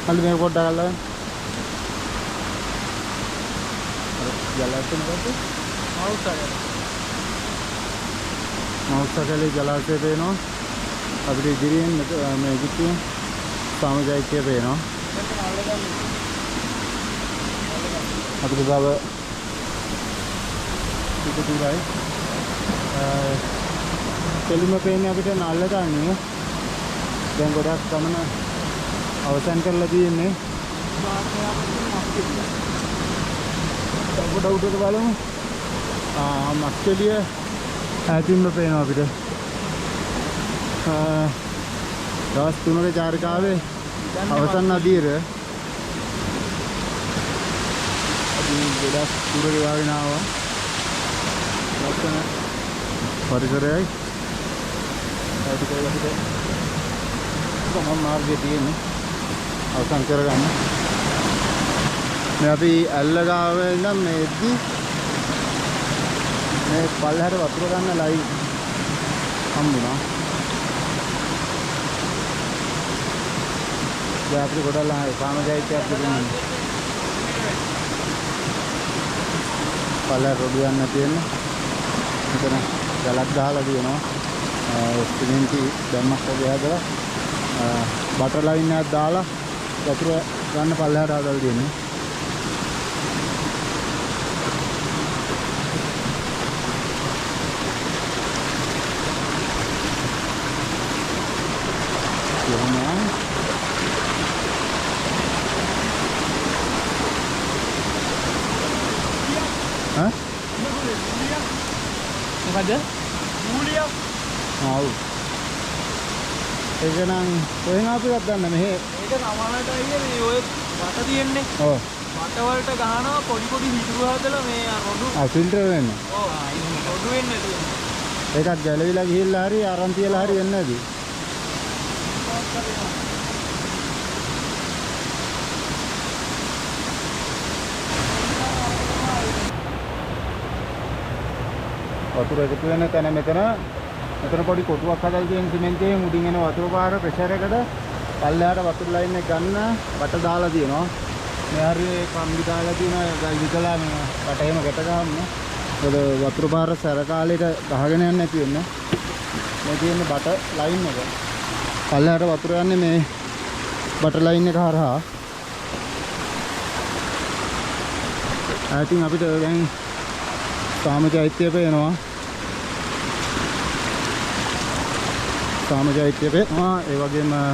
අල්ල මේ පොඩ්ඩක් අල්ලන්න. ජලාශය මොකද්ද? මෞස්සකලේ ජලාශය පේනවා. අපිට ඉදිරියෙන් මේ ඉදිරියෙන් සාමජෛත්‍ය පේනවා. අපිට තව ටික දුරයි. කෙලිම පේන්නේ අපිට නල්ල ගන්නේ. දැන් ගොඩක් ගමන අවසන් කරලා තියෙන්නේ. ගොඩ උඩට බලමු. මස්කෙලිය ඈතින්ම පේනවා අපිට. දවස් 3ක චාරිකාවේ අවසන් අදියර අපි ගොඩක් දුර ගෙවාගෙන ආවා. ලස්සන පරිසරයයි. ඒක අපිට ගමන් මාර්ගයේ තියෙන්නේ අවසන් කරගන්න. මේ අපි ඇල්ලගාව ඉඳන් මේද්දි මේ පල්ලෙහාට වතුර ගන්න ලයින් හම්බුණා. දැන් අපිට ගොඩක් සාමජෛත්‍යයක් තිබුණා. පල්ලෙහාට රොඩු යන්න තියෙන්නේ. මෙතන ගලක් දාලා තියෙනවා. සිමෙන්ති දැම්මක් වගේ හදලා බටර් ලයින් එකක් දාලා වතුර ගන්න පල්ලෙහාට හදලා තියෙන්නේ. මොකද? මූලියක්. ආව්. ඒක නම් කොහෙන් ආපුවත් දන්න මෙහෙ. ඒක නමලට අයියේ මේ ඔය වට තියෙන්නේ. ඔව්. වට වලට ගහනවා පොඩි පොඩි හිටු හදලා මේ රොඩු. ෆිල්ටර් වෙන්නේ. ඔව්. රොඩු වෙන්නේ තියෙන්නේ. ඒකත් ගැලවිලා ගිහිල්ලා හරි අරන් තියලා හරි වෙන්නේ නැති. වතුර එකතු වෙන තැන මෙතන පොඩි කොටුවක් හදලා තියෙන සිමෙන්තියෙන් උඩින් එන වතුර පාර ප්‍රෙෂර් එකට පල්ලෙහාට වතුර ලයින් එක ගන්න බට දාලා තියෙනවා. මේ හරිය කම්බි දාලා තියෙනවා විකලා මේ බට එහෙම ගැට ගන්න. මොකද වතුර පාර සැර කාලේට ගහගෙන යන්නේ නැති වෙන්න. මේ තියෙන්නේ බට ලයින් එක. පල්ලෙහාට වතුර යන්නේ මේ බට ලයින් එක හරහා. ආයිතින් අපිට දැන් සාමජෛත්‍ය පේනවා. සාමජෛත්‍ය පේනවා. ඒ වගේම මේ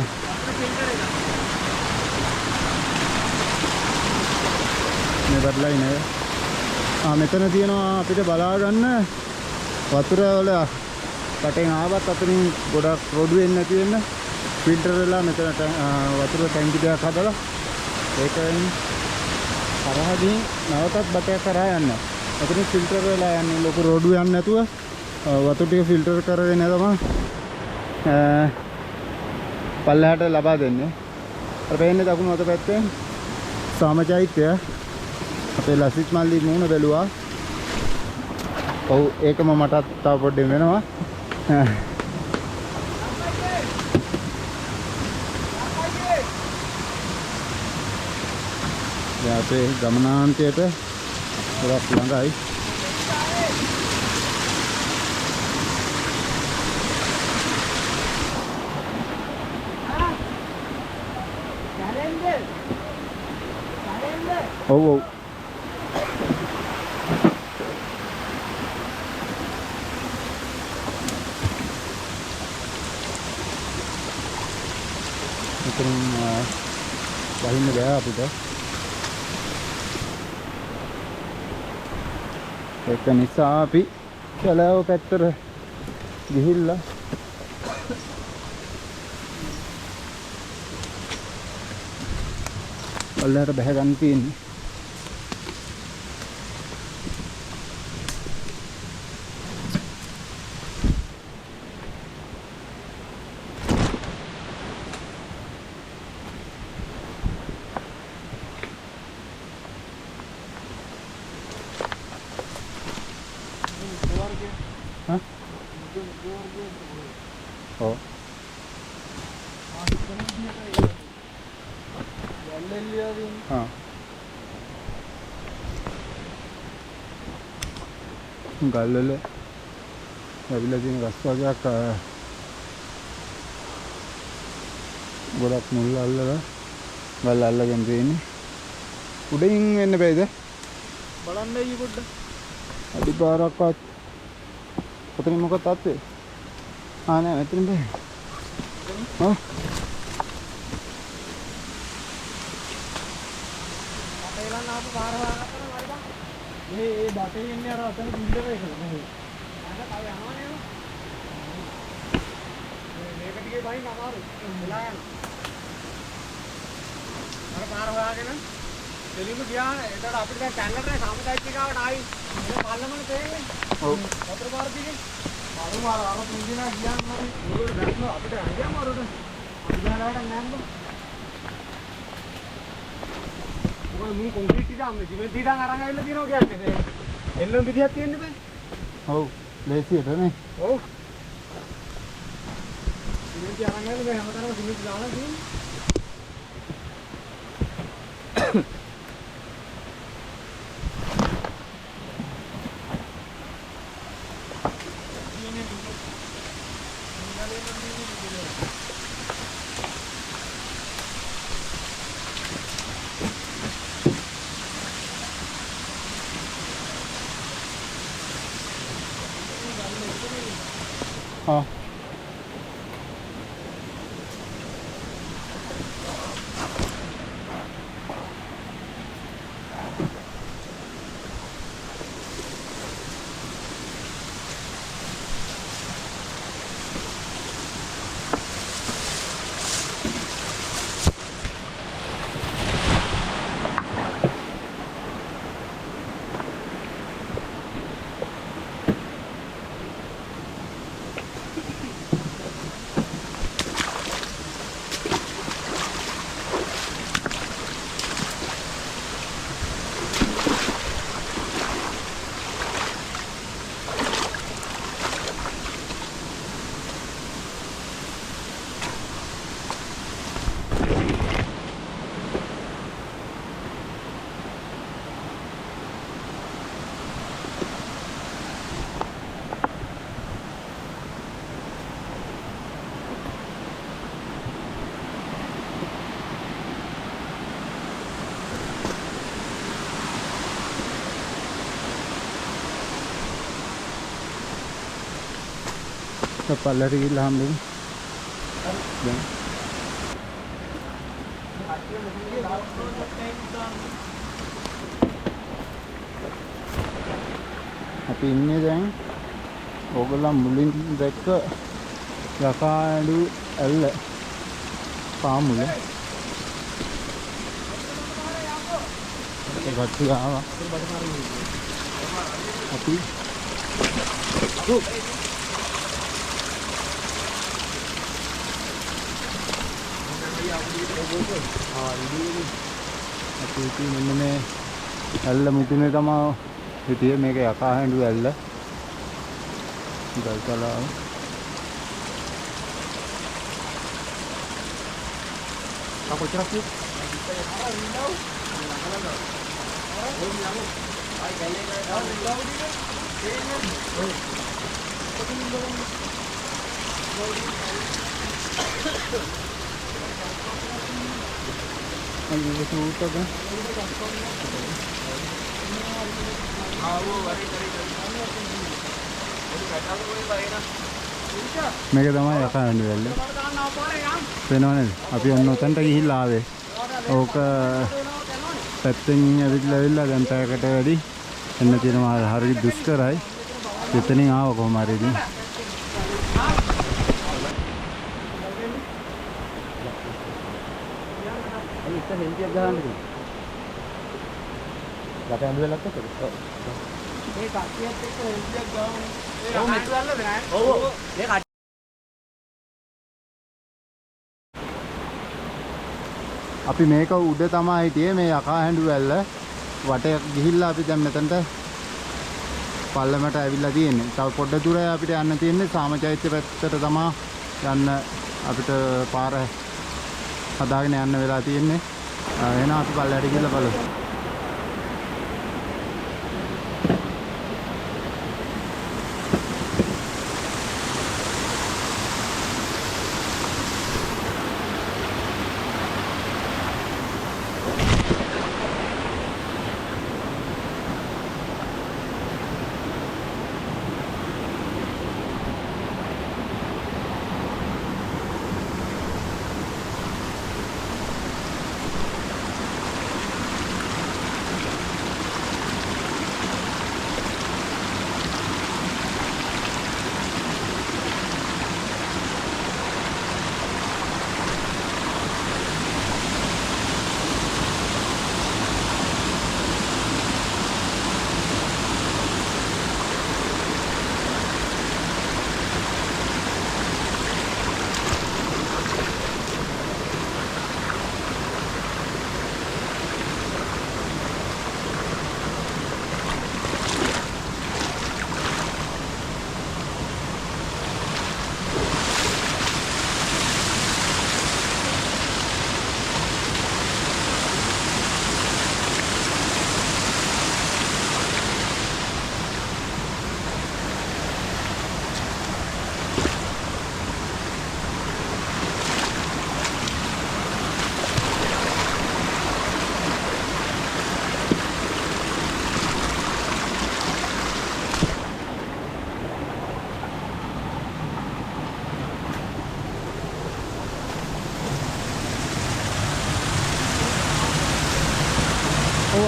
බඩලයි නේ. මෙතන තියෙනවා අපිට බලා ගන්න වතුර වල කටෙන් ආවත් අතනින් ගොඩක් රොඩු වෙන්නේ නැති වෙන්න ෆිල්ටර් වෙලා මෙතන වතුර ටැංකි දෙකක් හදලා ඒකෙන් කරහදී නැවතත් බටයක් කරා යන්න. එතන ෆිල්ටර් වෙලා යන්නේ ලොකු රොඩු යන්නේ නැතුව වතුර ටික ෆිල්ටර් කරගෙන තමයි පල්ලෙහාට ලබා දෙන්නේ. අර පේන්නේ දකුණු අත පැත්තෙන් සාමජෛත්‍ය අපේ ලසිත් මල්ලි මූණ බැලුවා. ඔව් ඒකම මටත් තව පොඩ්ඩක් වෙනවා. දැන් අපේ ගමනාන්තයට ගොඩක් ළඟයි. ඔව් ඔව්. මෙතන වහින්න බෑ අපිට. ඒක නිසා අපි කැලෑව පැත්තට ගිහිල්ලා පල්ලෙහාට බැහැ ගන්න තියෙන්නේ. Hah? Oh. हाँ ගල්වල ඇවිල්ලා තියෙන ගස් වර්ගයක් ගොඩක් මුල් අල්ලලා ගල් අල්ලගෙන තියෙන්නේ. උඩින් එන්න බෑද? බලන්න ඊ පොඩ්ඩ. අඩිපාරක්වත් ඔතන මොකක්ද තාත්තේ? නෑ මෙතන බෑ. ඔව්. අපේලන් ආපු පාර හොයාගත්තා නම් හරි බං. මේ බටේ ඉන්නේ අර අතන බින්දර එකද නේ. අර කව යනවා නේද? මේක ටිකේ බයින් අමාරු. මුලා යනවා. අර පාර හොයාගෙන දෙලිම ගියා. එතකොට අපිට දැන් කැලලට සාමුදායිකාවට ආයි මේ පල්ලමනේ තේන්නේ. ඔව්. වතුර පාර දිගේ. අර තුන් දිනා ගියාම හරි උඩට දැක්ම අපිට අංගියම වරුට. අපි ගාලාට නෑම්බ. ඔය මූ කොන්ක්‍රීට් ඉදාම් සිමෙන්ට් ඉදාම් අරන් ආවිල්ලා තියෙනවා කියන්නේ. එල්ලම් විදියක් තියෙන්න බෑ. ඔව්. ලේසියට නේ. ඔව්. සිමෙන්ට් අරන් ආවිල්ලා මේ හැමතැනම සිමෙන්ට් දාලා තියෙන්නේ. हाँ පල්ලට ගිහිල්ලා හම්බෙමු. දැන් අපි ඉන්නේ දැන් ඕගොල්ලන් මුලින් දැක්ක යකාඩු ඇල්ල පාමුල. ඒකට ආවා. අපි අපි මෙන්න මේ ඇල්ල මුදුනේ තමයි හිටියේ. මේක යකා හැඬු ඇල්ල. ගල් තලාව. කොච්චරක් ये सूट है මේක තමයි යකා හැඬු ඇල්ල. වෙනව නේද? අපි ඔන්න උතන්ට ගිහිල්ලා ආවේ. ඕක පැත්තෙන් ඇවිල්ලා දැන් පැයකට වැඩි එන්න තියෙනවා. හරි දුෂ්කරයි. එතනින් ආව කොහොම හරි ඉතින්. ඉත හෙල්ටියක් ගහන්න තියෙනවා. රට ඇඳුවලක් එක්කද? ඔව්. මේ කට්ටියත් එක්ක හෙල්ටියක් ගාමු. ඔව් මෙතු අල්ලද නෑ? ඔව්. මේ අපි මේක උඩ තමයි හිටියේ. මේ යකා හැඬු ඇල්ල වටේ ගිහිල්ලා අපි දැන් මෙතනට පල්ලමට ඇවිල්ලා තියෙන්නේ. තව පොඩ්ඩ දුර අපිට යන්න තියෙන්නේ. සාමචෛත්‍ය පැත්තට තමයි යන්න අපිට පාර හදාගෙන යන්න වෙලා තියෙන්නේ. එහෙනම් අපි පල්ලයට ගිහලා බලමු.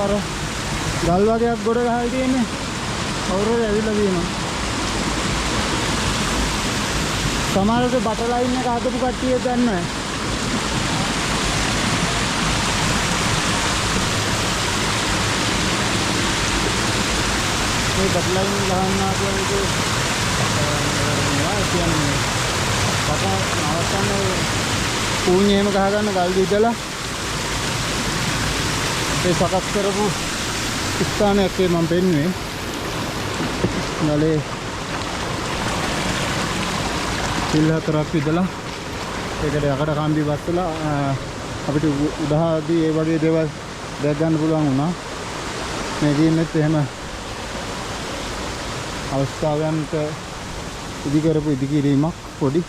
අර ගල් වගේක් ගොඩ ගහලා තියෙන්නේ. කවුරුහරි ඇවිල්ලා තියෙනවා. සමහරවිට බටර් ලයින් එක හදපු කට්ටිය දන්නේ නැහැ. මේ බටර් ලයින් ගහන්න කියන්නේ බටර් නවත්තන්න කුණි එහෙම ගහ ගන්න ගල් දිදලා ඒ සකස් කරපු ස්ථානයක් මම පෙන්නුවේ. ගලේ පිල් හතරක් විදලා ඒකට යකඩ කම්බි බස්සලා අපිට උදාහදී ඒ වගේ දේවල් දැක් ගන්න පුළුවන් වුණා. මේ දින්නෙත් එහෙම අවස්ථාවයන්ට ඉදි කරපු ඉදිකිරීමක් පොඩි.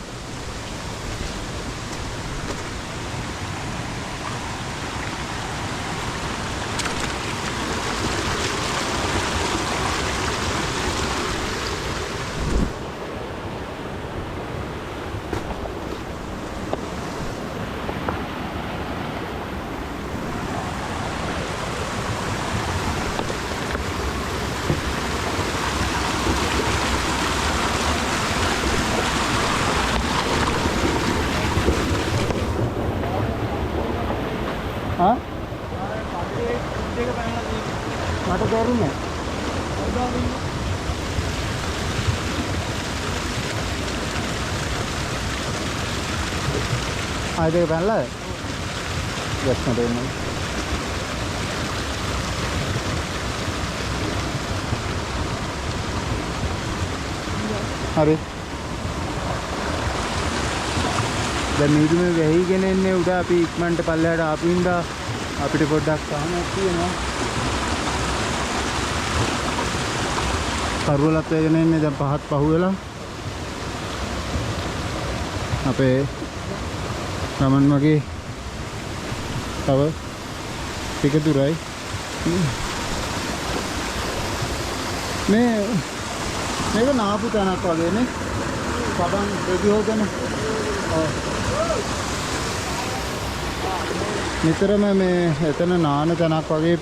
हाँ मट करूँ मैं आज देख पहला है जस्ट में देना अरे දැන් මේදුමේ වෙහි ගෙනෙන්නේ උඩ අපි ඉක්මනට පල්ලෙහාට ආපින්දා අපිට පොඩ්ඩක් සාහනයක් තියෙනවා. කරුවලත් වේගෙන ඉන්නේ දැන් පහත් පහුවෙලා. අපේ ගමන් වගේ තව ටික දුරයි. මේක නාපු තැනක් වගේනේ. පදන් රෙදි හොදන. නිතරම මේ එතන නාන තැනක් වගේ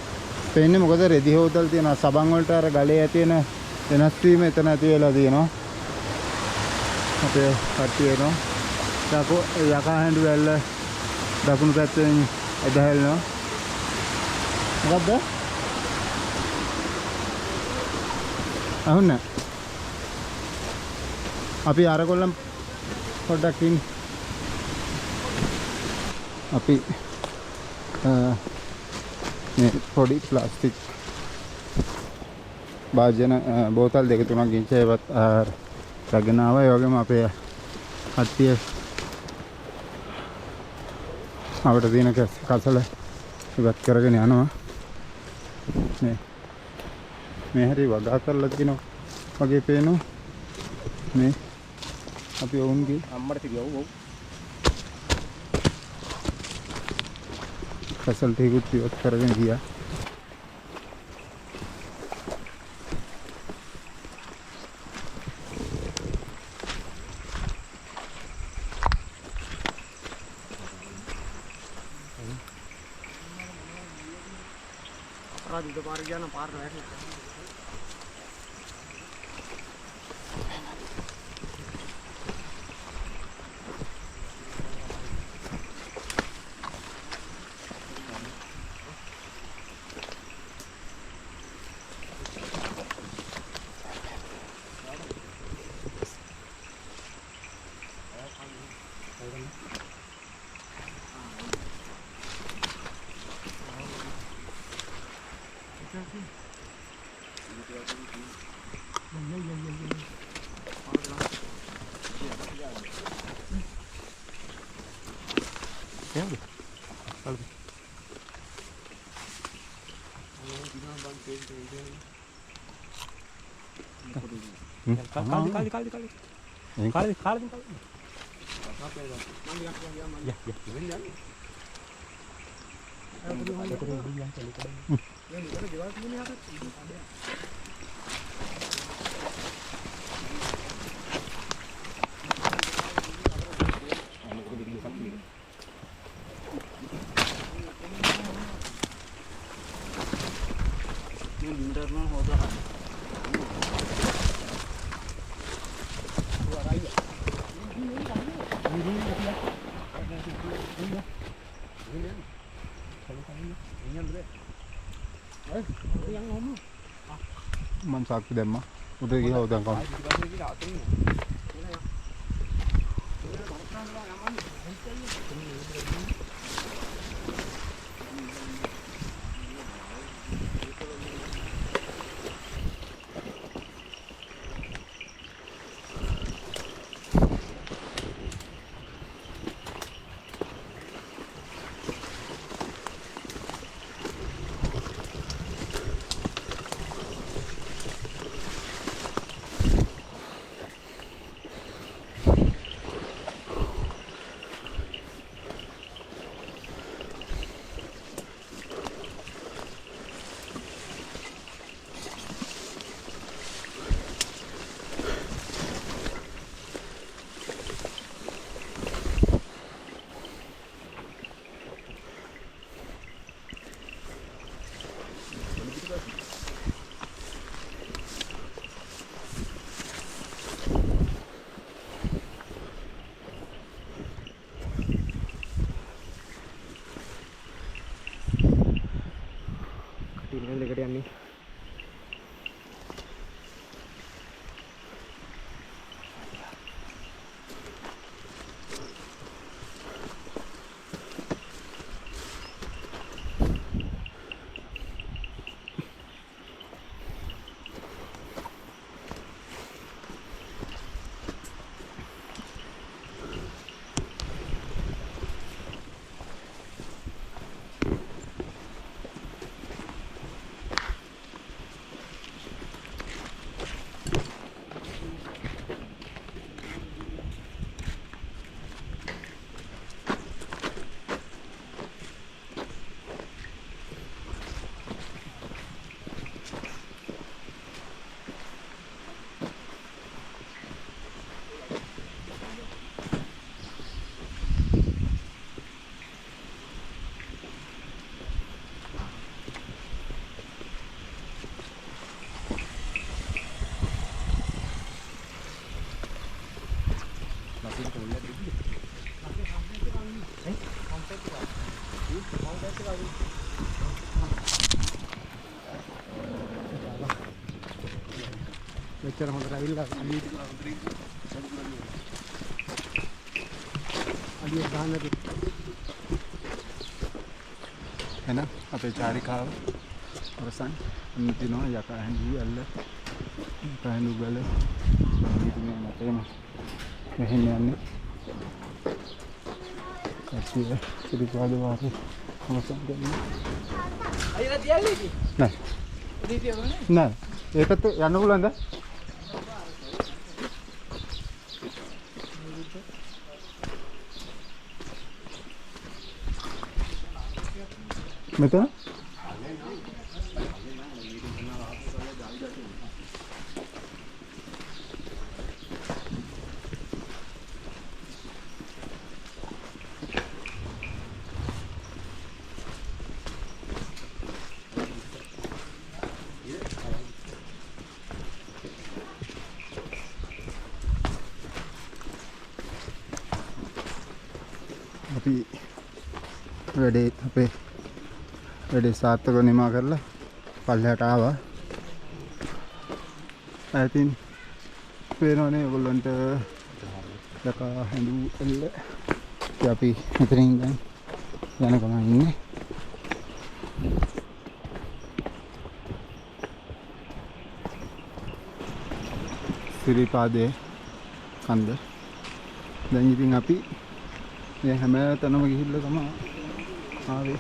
පේන්නේ. මොකද රෙදි හොදල් තියෙනවා. සබන් වලට අර ගලේ ඇති වෙන වෙනස් වීම එතන ඇති වෙලා තියෙනවා. අපේ කට්ටිය එනවා. යකෝ යකා හැඬු වැල්ල දකුණු පැත්තෙන් ඇදහැල්නවා. මොකද්ද? අහුන්නේ. අපි අරගොල්ලන් පොඩ්ඩක් ඉන්න. අපි මේ පොඩි ප්ලාස්ටික් භාජන බෝතල් දෙක තුනක් ගින්ච ඒවත් රැගෙන ආවා. ඒ වගේම අපේ කට්ටිය අපිට තියෙන කසල ඉවත් කරගෙන යනවා. මේ හැරි වගා කරලා තිනවා වගේ පේනවා. මේ අපි ඔවුන්ගේ අම්මට තිබියව ඔව්. ෆැසල්ටිකුත් ඉවත් කරගෙන ගියා. අපරාධ පාර ගියා නම් පාරට වැටෙනවා. මම සාක්කු දැම්මා. උඩ ගියා උදන් කවුන්. දෙකට යන්නේ. මෙච්චර හොඳට ඇවිල්ලා අඩිය ගන්න නැති. එහෙනම් අපේ චාරිකාව අවසන්. දිනවා යකා හැඳි ඇල්ල පැහැඳු ගල ඉතින් මතේම මෙහෙම යන්නේ. කච්චිය පිළිපාද වාසේ අවසන් කරනවා. අයියලා තියන්නේ ඉතින්. නෑ. ඉතින් තියන්නේ. නෑ. ඒකත් යන්න පුළුවන්ද? මෙතන? අපි අපේ වැඩේ සාර්ථකව නිමා කරලා පල්ලෙහාට ආවා. ඇතින් පේනවනේ ඔයගොල්ලන්ට යකා හැඳු එල්ල. ඉතින් අපි මෙතනින් දැන් යන ගමන් ඉන්නේ. සිරිපාදේ කන්ද. දැන් ඉතින් අපි මේ හැම තැනම ගිහිල්ලා තමයි ආවේ.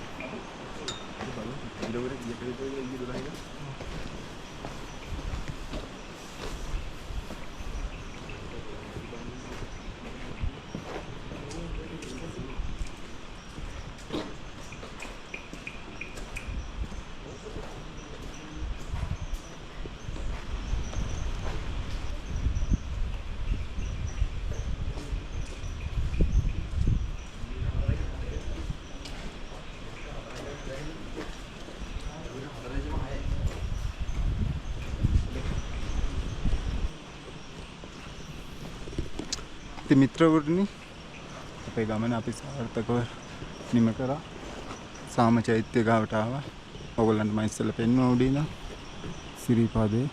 මිත්‍රවරුනි අපේ ගමන අපි සාර්ථකව නිම කරා. සාම චෛත්‍ය ගාවට ආවා. ඔයගොල්ලන්ට මම ඉස්සෙල්ලා පෙන්වුවා උඩින් ඉඳන් සිරිපාදේ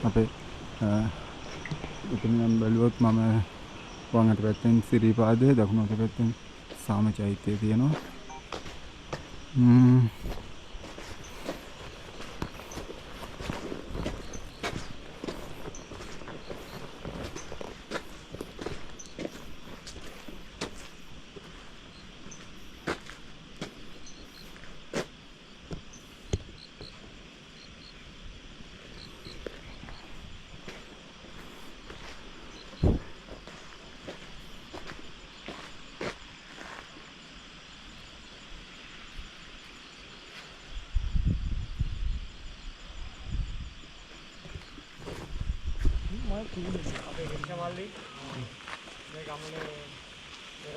අපේ උතුමින් බැලුවොත් මම වම් අත පැත්තෙන් සිරිපාදේ දකුණු අත පැත්තෙන් සාම චෛත්‍යය තියෙනවා. අපේ රික්ෂාවල්ලි මේ ගමනේ පෙර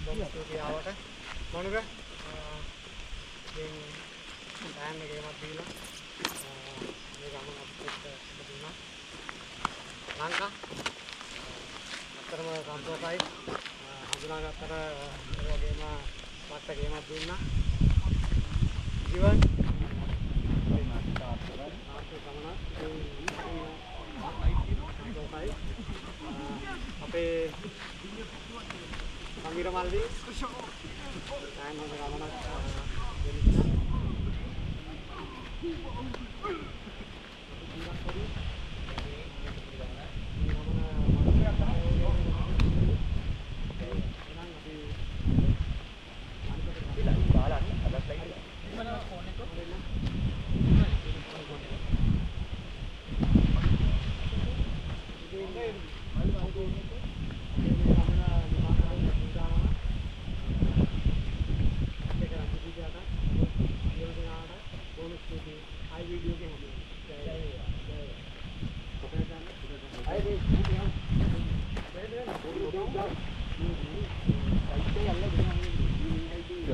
ගමන්කරු ආවට මොනක දැන් ටෑන් එකේමත් දීලා මේ ගමන අපිට දුන්නා. ලංකා අතරම සම්පූර්ණයි හඳුනාගත්තට ඒ වගේම මත්තකේමත් දුන්නා. ජීවන් අපේ සංගීත මල්ලි දැන් හොඳ ගමනක්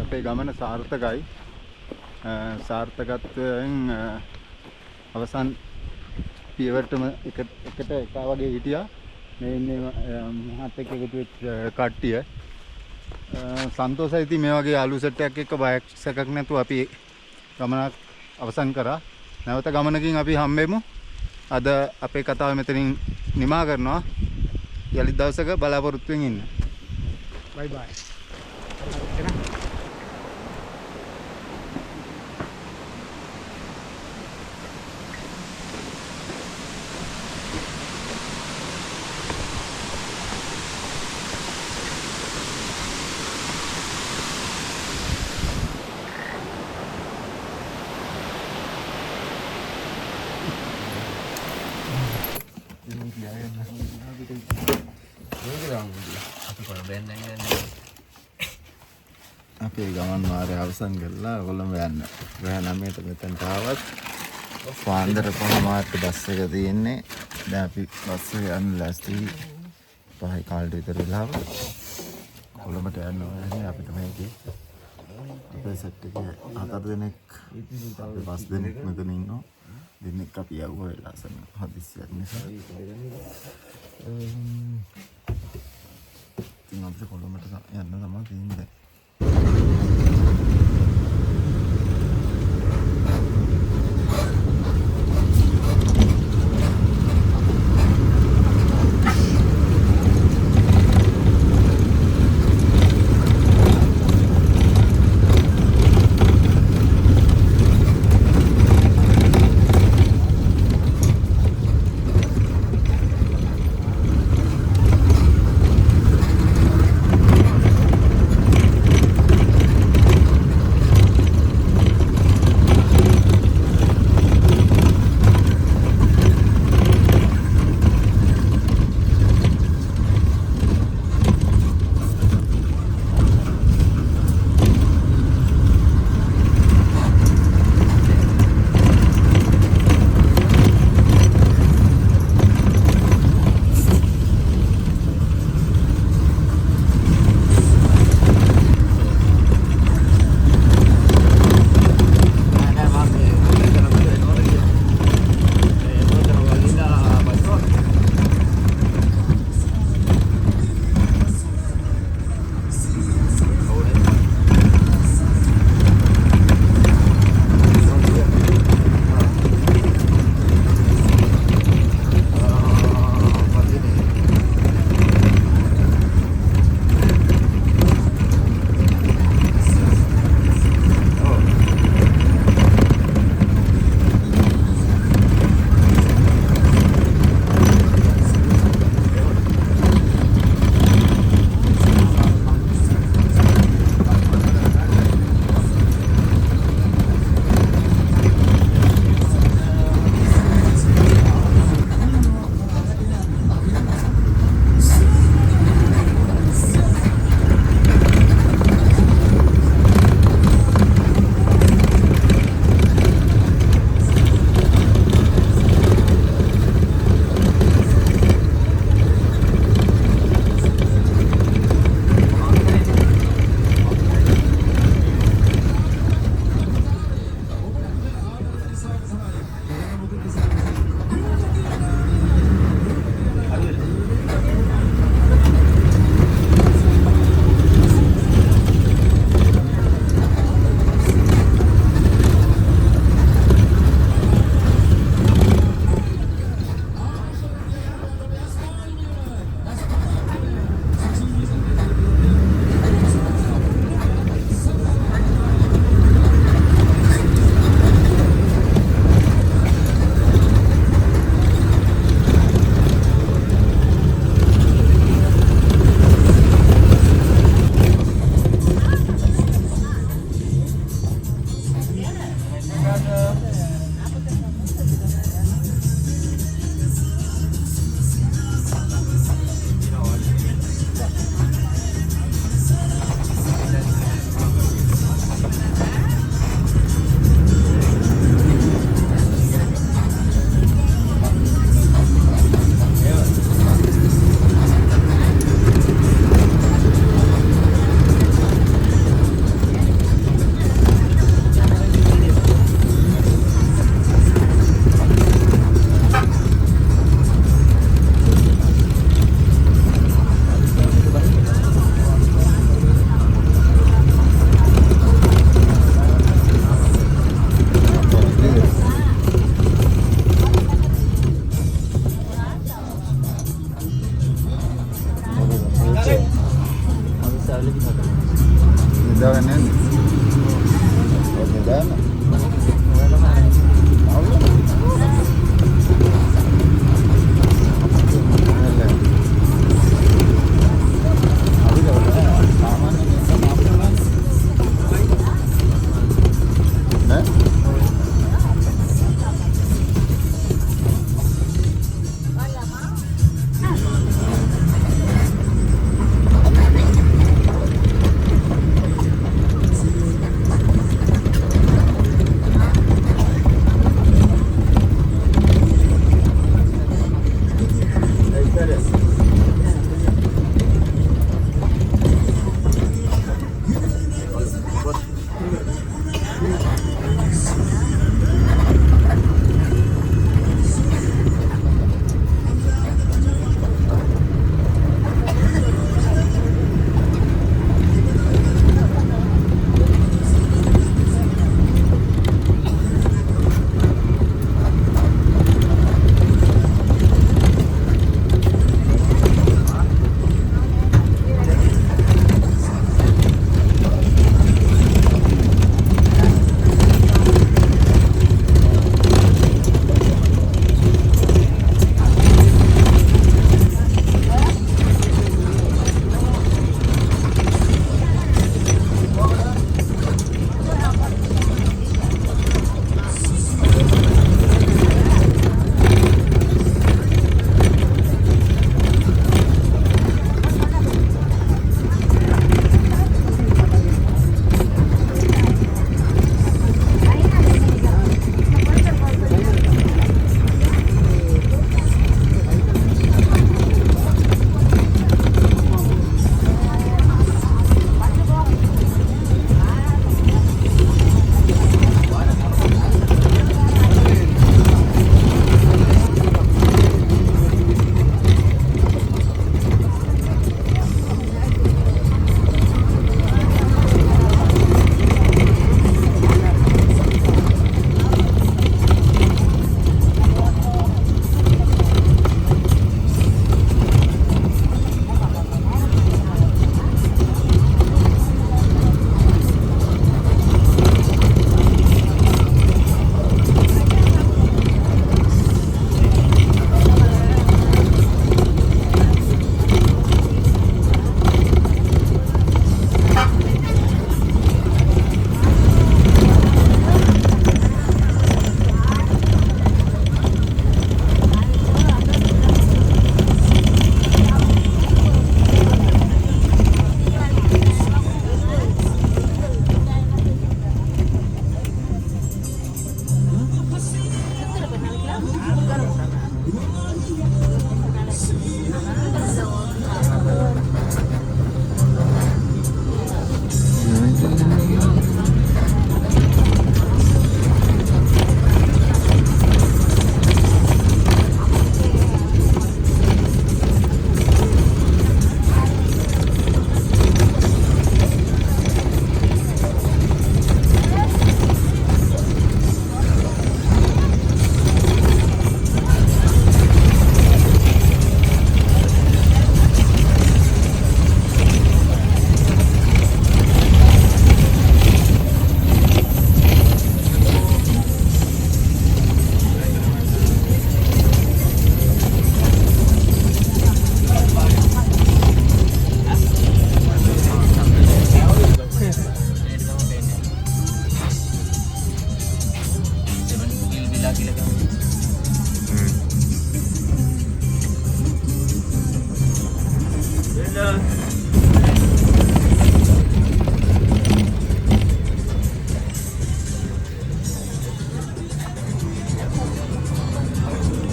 අපේ ගමන සාර්ථකයි. සාර්ථකත්වයෙන් අවසන් පියවරටම එකට එක වගේ හිටියා. මේ ඉන්නේ මහත් එක්ක එකතු වෙච්ච කට්ටිය. සන්තෝෂයි. ඉතින් මේ වගේ අලු සෙට් එකක් එක්ක බයක් සැකක් නැතුව අපි ගමනක් අවසන් කරා. නැවත ගමනකින් අපි හම්බෙමු. අද අපේ කතාව මෙතනින් නිමා කරනවා. යලිත් දවසක බලාපොරොත්තු වෙමින් ඉන්න. බයි බයි. අපේ ගමන් වාරය අවසන් කරලා කොළඹ යන්න. රෑ 9ට මෙතනට ආවත් පාන්දර 5 මාර්ට බස් එක තියෙන්නේ. දැන් අපි බස් එක යන්න ලෑස්ති 5යි කාලට විතර වෙලාව. කොළඹට යන්න ඕනේ අපිට මේකේ. අපේ සෙට් එකේ 4 දෙනෙක් අපි 5 දෙනෙක් මෙතන ඉන්නවා. දෙනෙක් අපි යවුවා වෙලා සම හදිස්සියක් නිසා. ඉතින් අපිට කොළඹට යන්න තමයි තියෙන්නේ.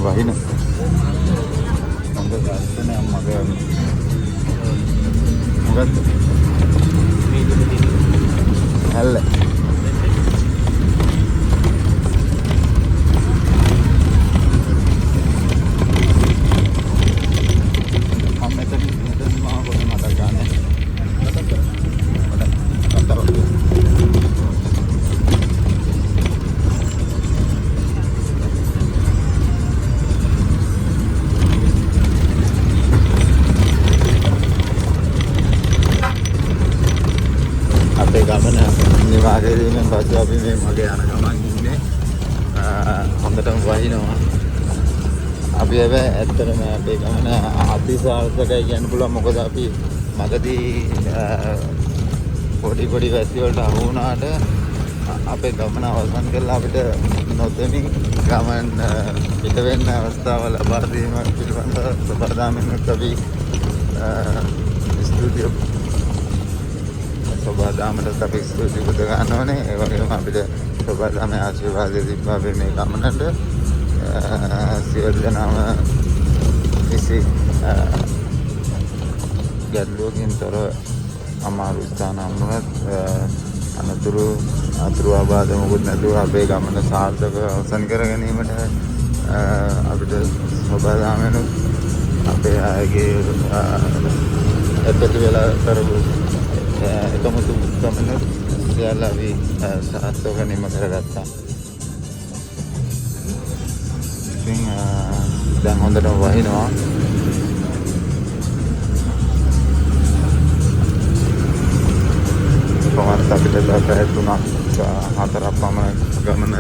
වහින හොඳ දර්ශනයක් මගේ මොකද්ද හැල්ල අපේ ගමන නිවා කිරීමෙන් පස්සේ අපි මේ මගේ යන ගමන් ඉන්නේ හොඳටම වහිනවා. අපි හැබැයි ඇත්තටම අපේ ගමන අතිසාර්ථකයි කියන්න පුළුවන්. මොකද අපි මගදී පොඩි වැසි වලට අහු වුණාට අපේ ගමන අවසන් කරලා අපිට නොදෙමින් ගමන් පිට වෙන්න අවස්ථාව ලබා දීම පිළිබඳව සබදාමෙන් අපි ස්තුතිය සබදාමට අපි ස්තුති පුද ගන්න ඕනේ. ඒ වගේම අපිට සබදාමේ ආශිර්වාදය දීපා මේ ගමනට සියලු දෙනාම කිසි ගැටලුවකින් තොර අමාරු ස්ථාන අනුවත් අනතුරු ආබාධ මොකුත් නැතුව අපේ ගමන සාර්ථකව අවසන් කර ගැනීමට අපිට සබදාමෙන් අපේ අයගේ එකතු වෙලා කරපු එකමුතු ගමන සියල්ල අපි සාර්ථකව නිම කරගත්තා. ඉතින් දැන් හොඳටම වහිනවා. කොහොමද අපිට පැය 3-4ක් පමණ ගමන